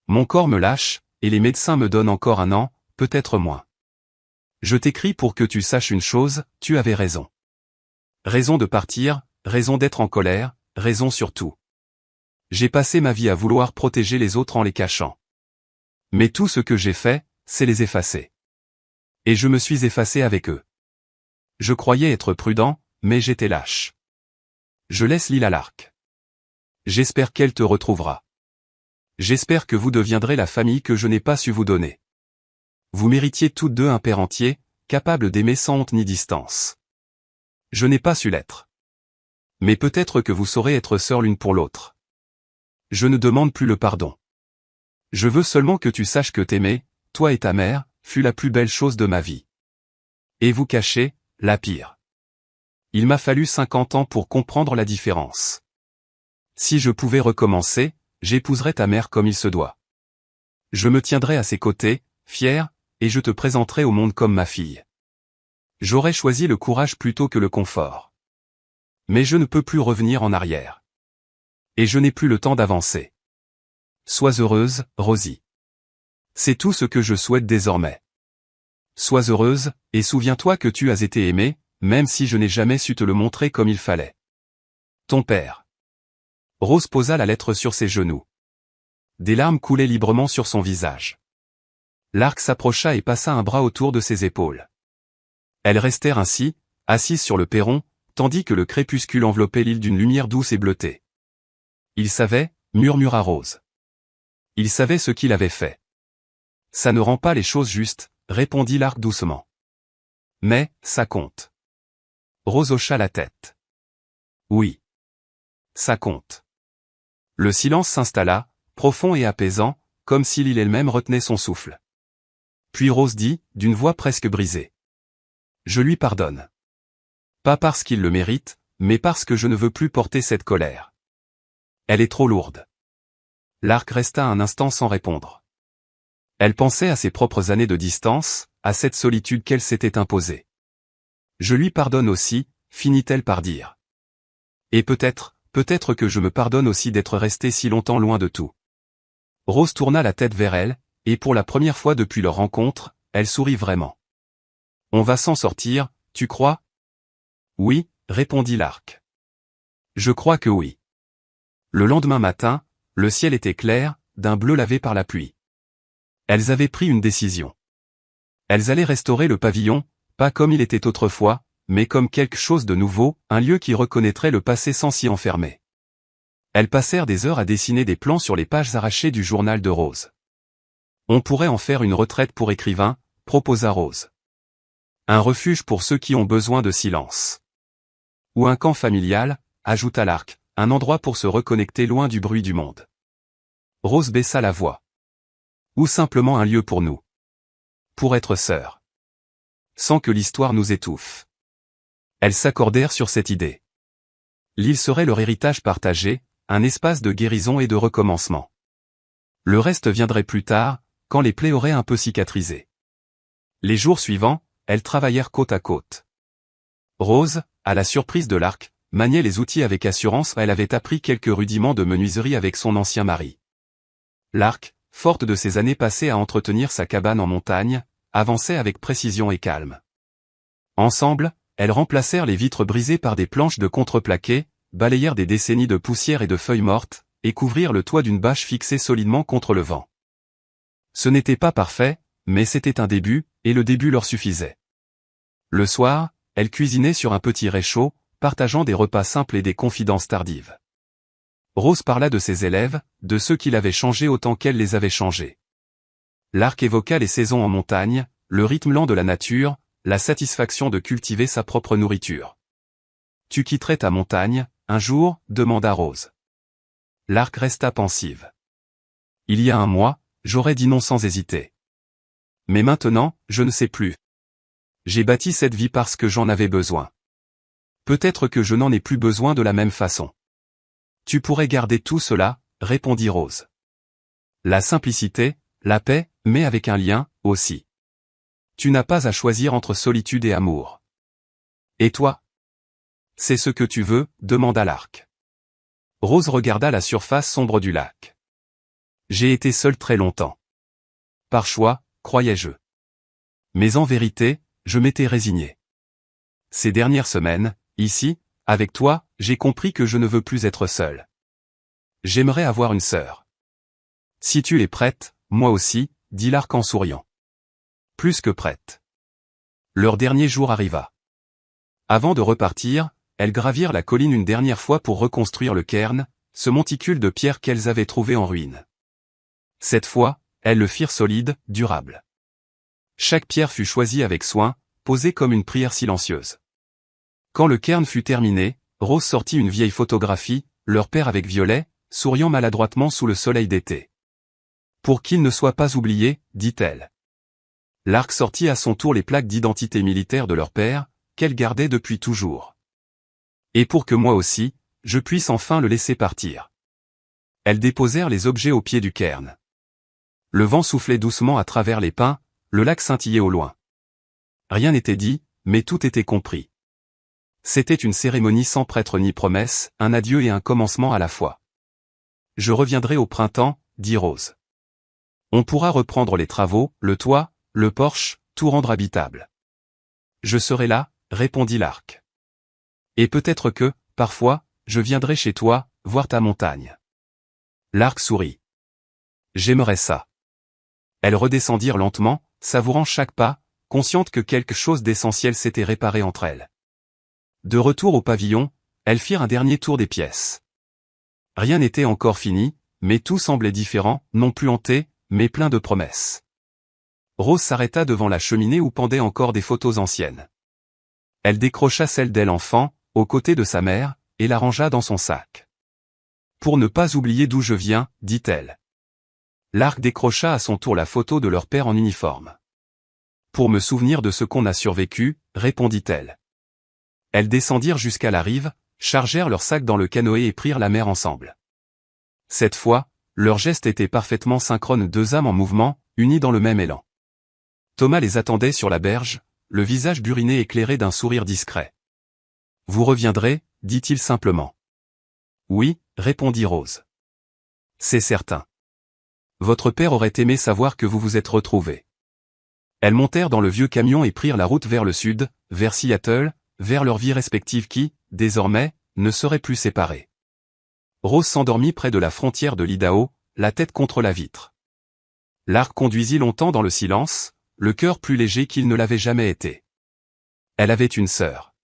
Mon corps me lâche, et les médecins me donnent encore 1 an, peut-être moins. Je t'écris pour que tu saches une chose, tu avais raison. Raison de partir, raison d'être en colère, raison surtout. J'ai passé ma vie à vouloir protéger les autres en les cachant. Mais tout ce que j'ai fait, c'est les effacer. Et je me suis effacé avec eux. Je croyais être prudent, mais j'étais lâche. Je laisse l'île à l'Arc. J'espère qu'elle te retrouvera. J'espère que vous deviendrez la famille que je n'ai pas su vous donner. Vous méritiez toutes deux un père entier, capable d'aimer sans honte ni distance. Je n'ai pas su l'être. Mais peut-être que vous saurez être sœurs l'une pour l'autre. Je ne demande plus le pardon. Je veux seulement que tu saches que t'aimer, toi et ta mère, fut la plus belle chose de ma vie. Et vous cacher, la pire. Il m'a fallu 50 ans pour comprendre la différence. Si je pouvais recommencer, j'épouserai ta mère comme il se doit. Je me tiendrai à ses côtés, fier, et je te présenterai au monde comme ma fille. J'aurais choisi le courage plutôt que le confort. Mais je ne peux plus revenir en arrière. Et je n'ai plus le temps d'avancer. Sois heureuse, Rosie. C'est tout ce que je souhaite désormais. Sois heureuse, et souviens-toi que tu as été aimée, même si je n'ai jamais su te le montrer comme il fallait. Ton père. Rose posa la lettre sur ses genoux. Des larmes coulaient librement sur son visage. Lark s'approcha et passa un bras autour de ses épaules. Elles restèrent ainsi, assises sur le perron, tandis que le crépuscule enveloppait l'île d'une lumière douce et bleutée. Il savait, murmura Rose. Il savait ce qu'il avait fait. Ça ne rend pas les choses justes, répondit Lark doucement. Mais, ça compte. Rose hocha la tête. Oui. Ça compte. Le silence s'installa, profond et apaisant, comme si l'île elle-même retenait son souffle. Puis Rose dit, d'une voix presque brisée. Je lui pardonne. Pas parce qu'il le mérite, mais parce que je ne veux plus porter cette colère. Elle est trop lourde. Lark resta un instant sans répondre. Elle pensait à ses propres années de distance, à cette solitude qu'elle s'était imposée. Je lui pardonne aussi, finit-elle par dire. Et peut-être que je me pardonne aussi d'être resté si longtemps loin de tout. Rose tourna la tête vers elle, et pour la première fois depuis leur rencontre, elle sourit vraiment. On va s'en sortir, tu crois? Oui, répondit Lark. Je crois que oui. Le lendemain matin, le ciel était clair, d'un bleu lavé par la pluie. Elles avaient pris une décision. Elles allaient restaurer le pavillon, pas comme il était autrefois, mais comme quelque chose de nouveau, un lieu qui reconnaîtrait le passé sans s'y enfermer. Elles passèrent des heures à dessiner des plans sur les pages arrachées du journal de Rose. On pourrait en faire une retraite pour écrivains, proposa Rose. Un refuge pour ceux qui ont besoin de silence. Ou un camp familial, ajouta Lark, un endroit pour se reconnecter loin du bruit du monde. Rose baissa la voix. Ou simplement un lieu pour nous. Pour être sœurs. Sans que l'histoire nous étouffe. Elles s'accordèrent sur cette idée. L'île serait leur héritage partagé, un espace de guérison et de recommencement. Le reste viendrait plus tard, quand les plaies auraient un peu cicatrisé. Les jours suivants, elles travaillèrent côte à côte. Rose, à la surprise de Lark, maniait les outils avec assurance. Elle avait appris quelques rudiments de menuiserie avec son ancien mari. Lark, forte de ses années passées à entretenir sa cabane en montagne, avançait avec précision et calme. Ensemble, elles remplacèrent les vitres brisées par des planches de contreplaqué, balayèrent des décennies de poussière et de feuilles mortes, et couvrirent le toit d'une bâche fixée solidement contre le vent. Ce n'était pas parfait, mais c'était un début, et le début leur suffisait. Le soir, elles cuisinaient sur un petit réchaud, partageant des repas simples et des confidences tardives. Rose parla de ses élèves, de ceux qui l'avaient changé autant qu'elle les avait changés. Lark évoqua les saisons en montagne, le rythme lent de la nature, la satisfaction de cultiver sa propre nourriture. Tu quitterais ta montagne, un jour, demanda Rose. Lark resta pensive. Il y a un mois, j'aurais dit non sans hésiter. Mais maintenant, je ne sais plus. J'ai bâti cette vie parce que j'en avais besoin. Peut-être que je n'en ai plus besoin de la même façon. Tu pourrais garder tout cela, répondit Rose. La simplicité, la paix, mais avec un lien, aussi. Tu n'as pas à choisir entre solitude et amour. Et toi? C'est ce que tu veux, demanda Lark. Rose regarda la surface sombre du lac. J'ai été seule très longtemps. Par choix, croyais-je. Mais en vérité, je m'étais résigné. Ces dernières semaines, ici, avec toi, j'ai compris que je ne veux plus être seule. J'aimerais avoir une sœur. Si tu es prête, moi aussi, dit Lark en souriant. Plus que prête. Leur dernier jour arriva. Avant de repartir, elles gravirent la colline une dernière fois pour reconstruire le cairn, ce monticule de pierre qu'elles avaient trouvé en ruine. Cette fois, elles le firent solide, durable. Chaque pierre fut choisie avec soin, posée comme une prière silencieuse. Quand le cairn fut terminé, Rose sortit une vieille photographie, leur père avec Violet, souriant maladroitement sous le soleil d'été. Pour qu'il ne soit pas oublié, dit-elle. Lark sortit à son tour les plaques d'identité militaire de leur père, qu'elle gardait depuis toujours. Et pour que moi aussi, je puisse enfin le laisser partir. Elles déposèrent les objets au pied du cairn. Le vent soufflait doucement à travers les pins, le lac scintillait au loin. Rien n'était dit, mais tout était compris. C'était une cérémonie sans prêtre ni promesse, un adieu et un commencement à la fois. « Je reviendrai au printemps », dit Rose. « On pourra reprendre les travaux, le toit, le porche, tout rendre habitable. »« Je serai là », répondit l'Arc. « Et peut-être que, parfois, je viendrai chez toi, voir ta montagne. » L'Arc sourit. « J'aimerais ça. » Elles redescendirent lentement, savourant chaque pas, conscientes que quelque chose d'essentiel s'était réparé entre elles. De retour au pavillon, elles firent un dernier tour des pièces. Rien n'était encore fini, mais tout semblait différent, non plus hanté, mais plein de promesses. Rose s'arrêta devant la cheminée où pendaient encore des photos anciennes. Elle décrocha celle d'elle enfant, aux côtés de sa mère, et la rangea dans son sac. « Pour ne pas oublier d'où je viens, dit-elle. » L'Arc décrocha à son tour la photo de leur père en uniforme. « Pour me souvenir de ce qu'on a survécu, répondit-elle. » Elles descendirent jusqu'à la rive, chargèrent leurs sacs dans le canoë et prirent la mer ensemble. Cette fois, leurs gestes étaient parfaitement synchrones, deux âmes en mouvement, unies dans le même élan. Thomas les attendait sur la berge, le visage buriné éclairé d'un sourire discret. « Vous reviendrez » dit-il simplement. « Oui » répondit Rose. « C'est certain. Votre père aurait aimé savoir que vous vous êtes retrouvés. » Elles montèrent dans le vieux camion et prirent la route vers le sud, vers Seattle, vers leurs vies respectives qui, désormais, ne seraient plus séparées. Rose s'endormit près de la frontière de l'Idaho, la tête contre la vitre. L'Arc conduisit longtemps dans le silence, le cœur plus léger qu'il ne l'avait jamais été. Elle avait une sœur.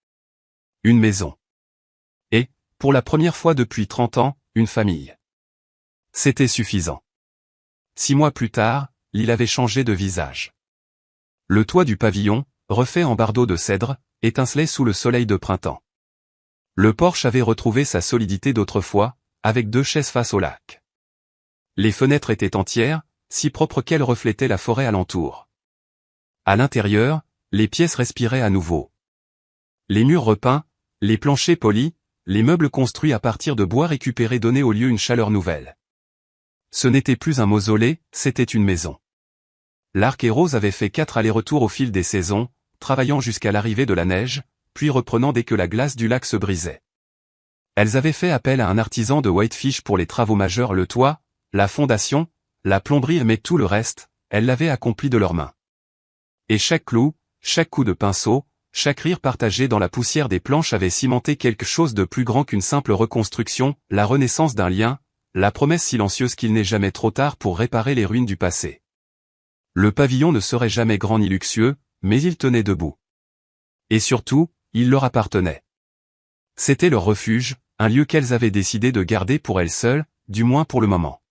Une maison. Et, pour la première fois depuis 30 ans, une famille. C'était suffisant. 6 mois plus tard, l'île avait changé de visage. Le toit du pavillon, refait en bardeaux de cèdre, étincelait sous le soleil de printemps. Le porche avait retrouvé sa solidité d'autrefois, avec 2 chaises face au lac. Les fenêtres étaient entières, si propres qu'elles reflétaient la forêt alentour. À l'intérieur, les pièces respiraient à nouveau. Les murs repeints, les planchers polis, les meubles construits à partir de bois récupérés donnaient au lieu une chaleur nouvelle. Ce n'était plus un mausolée, c'était une maison. L'Arc et Rose avaient fait 4 allers-retours au fil des saisons, travaillant jusqu'à l'arrivée de la neige, puis reprenant dès que la glace du lac se brisait. Elles avaient fait appel à un artisan de Whitefish pour les travaux majeurs, le toit, la fondation, la plomberie, mais tout le reste, elles l'avaient accompli de leurs mains. Et chaque clou, chaque coup de pinceau, chaque rire partagé dans la poussière des planches avait cimenté quelque chose de plus grand qu'une simple reconstruction, la renaissance d'un lien, la promesse silencieuse qu'il n'est jamais trop tard pour réparer les ruines du passé. Le pavillon ne serait jamais grand ni luxueux, mais il tenait debout. Et surtout, il leur appartenait. C'était leur refuge, un lieu qu'elles avaient décidé de garder pour elles seules, du moins pour le moment.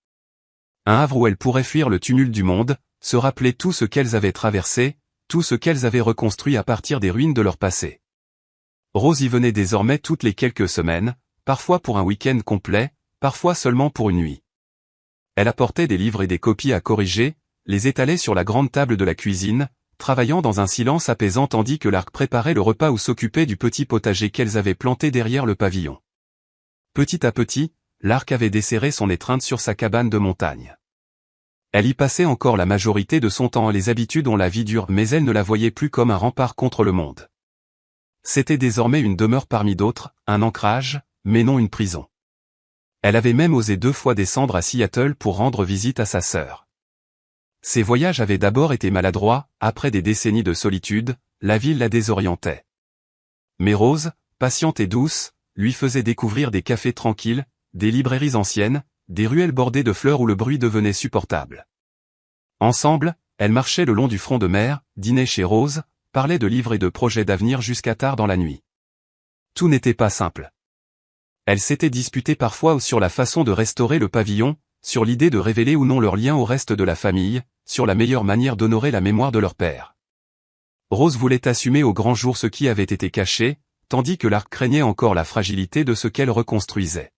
Un havre où elles pourraient fuir le tumulte du monde, se rappeler tout ce qu'elles avaient traversé, tout ce qu'elles avaient reconstruit à partir des ruines de leur passé. Rose y venait désormais toutes les quelques semaines, parfois pour un week-end complet, parfois seulement pour une nuit. Elle apportait des livres et des copies à corriger, les étalait sur la grande table de la cuisine, travaillant dans un silence apaisant tandis que l'Arc préparait le repas ou s'occupait du petit potager qu'elles avaient planté derrière le pavillon. Petit à petit, l'Arc avait desserré son étreinte sur sa cabane de montagne. Elle y passait encore la majorité de son temps. Les habitudes ont la vie dure, mais elle ne la voyait plus comme un rempart contre le monde. C'était désormais une demeure parmi d'autres, un ancrage, mais non une prison. Elle avait même osé 2 fois descendre à Seattle pour rendre visite à sa sœur. Ses voyages avaient d'abord été maladroits, après des décennies de solitude, la ville la désorientait. Mais Rose, patiente et douce, lui faisait découvrir des cafés tranquilles, des librairies anciennes, des ruelles bordées de fleurs où le bruit devenait supportable. Ensemble, elles marchaient le long du front de mer, dînaient chez Rose, parlaient de livres et de projets d'avenir jusqu'à tard dans la nuit. Tout n'était pas simple. Elles s'étaient disputées parfois sur la façon de restaurer le pavillon, sur l'idée de révéler ou non leur lien au reste de la famille, sur la meilleure manière d'honorer la mémoire de leur père. Rose voulait assumer au grand jour ce qui avait été caché, tandis que l'Arc craignait encore la fragilité de ce qu'elle reconstruisait.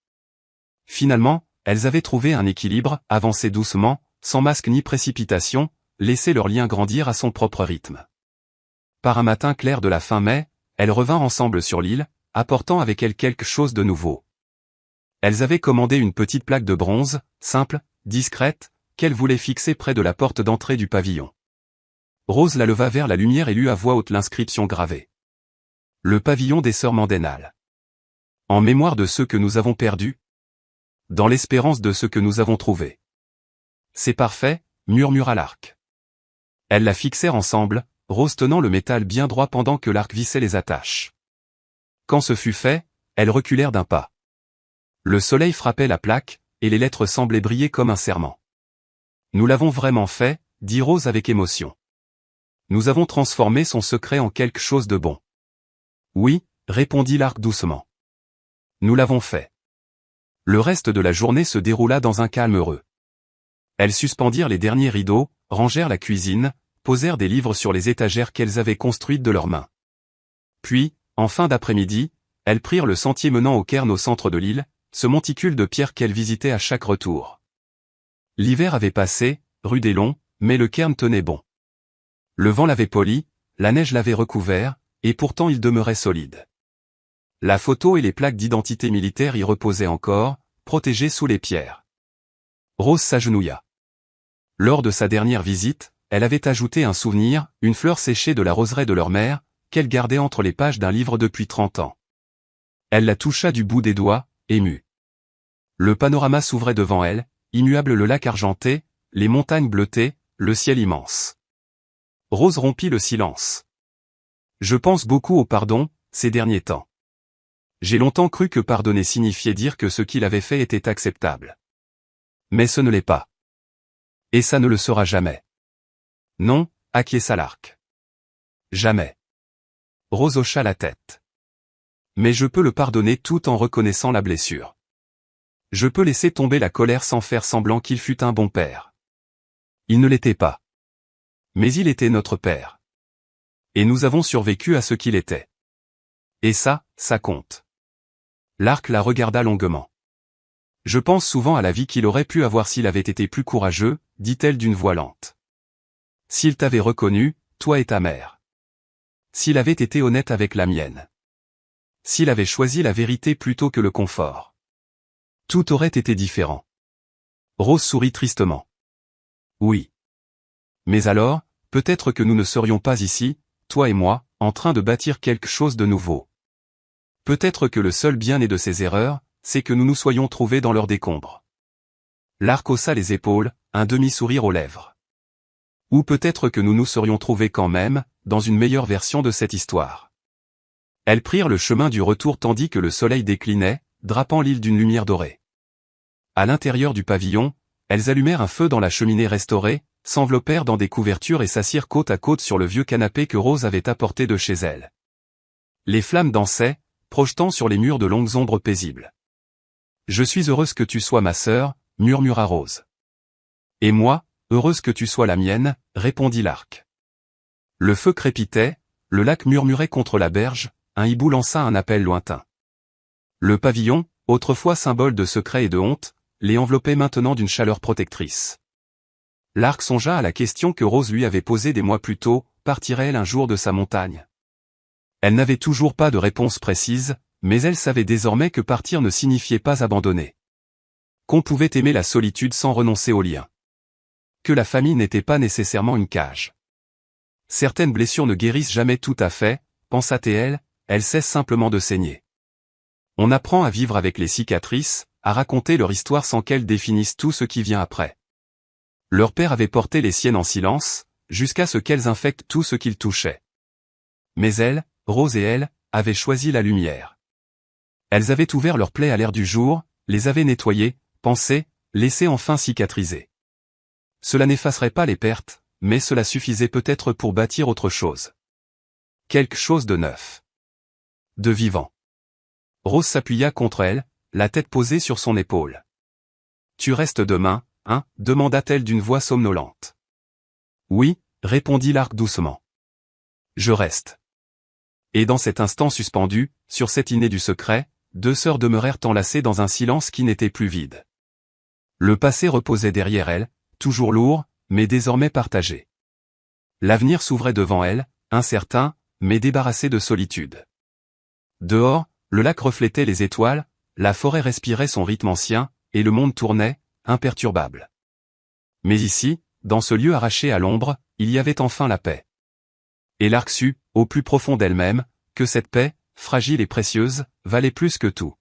Finalement, elles avaient trouvé un équilibre, avancé doucement, sans masque ni précipitation, laissé leur lien grandir à son propre rythme. Par un matin clair de la fin mai, elles revinrent ensemble sur l'île, apportant avec elles quelque chose de nouveau. Elles avaient commandé une petite plaque de bronze, simple, discrète, qu'elles voulaient fixer près de la porte d'entrée du pavillon. Rose la leva vers la lumière et lut à voix haute l'inscription gravée. Le pavillon des sœurs Mandenal. En mémoire de ceux que nous avons perdus. Dans l'espérance de ceux que nous avons trouvés. C'est parfait, murmura l'Arc. Elles la fixèrent ensemble, Rose tenant le métal bien droit pendant que l'Arc vissait les attaches. Quand ce fut fait, elles reculèrent d'un pas. Le soleil frappait la plaque, et les lettres semblaient briller comme un serment. Nous l'avons vraiment fait, dit Rose avec émotion. Nous avons transformé son secret en quelque chose de bon. Oui, répondit l'Arc doucement. Nous l'avons fait. Le reste de la journée se déroula dans un calme heureux. Elles suspendirent les derniers rideaux, rangèrent la cuisine, posèrent des livres sur les étagères qu'elles avaient construites de leurs mains. Puis, en fin d'après-midi, elles prirent le sentier menant au cairn au centre de l'île, ce monticule de pierre qu'elles visitaient à chaque retour. L'hiver avait passé, rude et long, mais le cairn tenait bon. Le vent l'avait poli, la neige l'avait recouvert, et pourtant il demeurait solide. La photo et les plaques d'identité militaire y reposaient encore, protégées sous les pierres. Rose s'agenouilla. Lors de sa dernière visite, elle avait ajouté un souvenir, une fleur séchée de la roseraie de leur mère, qu'elle gardait entre les pages d'un livre depuis 30 ans. Elle la toucha du bout des doigts, émue. Le panorama s'ouvrait devant elle, immuable le lac argenté, les montagnes bleutées, le ciel immense. Rose rompit le silence. Je pense beaucoup au pardon, ces derniers temps. J'ai longtemps cru que pardonner signifiait dire que ce qu'il avait fait était acceptable. Mais ce ne l'est pas. Et ça ne le sera jamais. Non, acquiesça l'Arc. Jamais. Rose hocha la tête. Mais je peux le pardonner tout en reconnaissant la blessure. Je peux laisser tomber la colère sans faire semblant qu'il fût un bon père. Il ne l'était pas. Mais il était notre père. Et nous avons survécu à ce qu'il était. Et ça compte. L'Arc la regarda longuement. Je pense souvent à la vie qu'il aurait pu avoir s'il avait été plus courageux, dit-elle d'une voix lente. S'il t'avait reconnu, toi et ta mère. S'il avait été honnête avec la mienne. S'il avait choisi la vérité plutôt que le confort. Tout aurait été différent. Rose sourit tristement. Oui. Mais alors, peut-être que nous ne serions pas ici, toi et moi, en train de bâtir quelque chose de nouveau. Peut-être que le seul bien né de ces erreurs, c'est que nous nous soyons trouvés dans leur décombre. L'Arc haussa les épaules, un demi-sourire aux lèvres. Ou peut-être que nous nous serions trouvés quand même, dans une meilleure version de cette histoire. Elles prirent le chemin du retour tandis que le soleil déclinait, drapant l'île d'une lumière dorée. À l'intérieur du pavillon, elles allumèrent un feu dans la cheminée restaurée, s'enveloppèrent dans des couvertures et s'assirent côte à côte sur le vieux canapé que Rose avait apporté de chez elle. Les flammes dansaient, projetant sur les murs de longues ombres paisibles. « Je suis heureuse que tu sois ma sœur, » murmura Rose. « Et moi, heureuse que tu sois la mienne, » répondit l'Arc. Le feu crépitait, le lac murmurait contre la berge, un hibou lança un appel lointain. Le pavillon, autrefois symbole de secret et de honte, les enveloppait maintenant d'une chaleur protectrice. L'Arc songea à la question que Rose lui avait posée des mois plus tôt, partirait-elle un jour de sa montagne? Elle n'avait toujours pas de réponse précise, mais elle savait désormais que partir ne signifiait pas abandonner. Qu'on pouvait aimer la solitude sans renoncer au lien. Que la famille n'était pas nécessairement une cage. Certaines blessures ne guérissent jamais tout à fait, pensa-t-elle, elles cessent simplement de saigner. On apprend à vivre avec les cicatrices, à raconter leur histoire sans qu'elles définissent tout ce qui vient après. Leur père avait porté les siennes en silence, jusqu'à ce qu'elles infectent tout ce qu'ils touchaient. Mais elles, Rose et elle, avaient choisi la lumière. Elles avaient ouvert leurs plaies à l'air du jour, les avaient nettoyées, pensées, laissées enfin cicatriser. Cela n'effacerait pas les pertes, mais cela suffisait peut-être pour bâtir autre chose. Quelque chose de neuf. De vivant. Rose s'appuya contre elle, la tête posée sur son épaule. « Tu restes demain, hein » demanda-t-elle d'une voix somnolente. « Oui » répondit l'Arc doucement. « Je reste. » Et dans cet instant suspendu, sur cette île du secret, deux sœurs demeurèrent enlacées dans un silence qui n'était plus vide. Le passé reposait derrière elles, toujours lourd, mais désormais partagé. L'avenir s'ouvrait devant elles, incertain, mais débarrassé de solitude. Dehors, le lac reflétait les étoiles, la forêt respirait son rythme ancien, et le monde tournait, imperturbable. Mais ici, dans ce lieu arraché à l'ombre, il y avait enfin la paix. Et Lark sut, au plus profond d'elle-même, que cette paix, fragile et précieuse, valait plus que tout.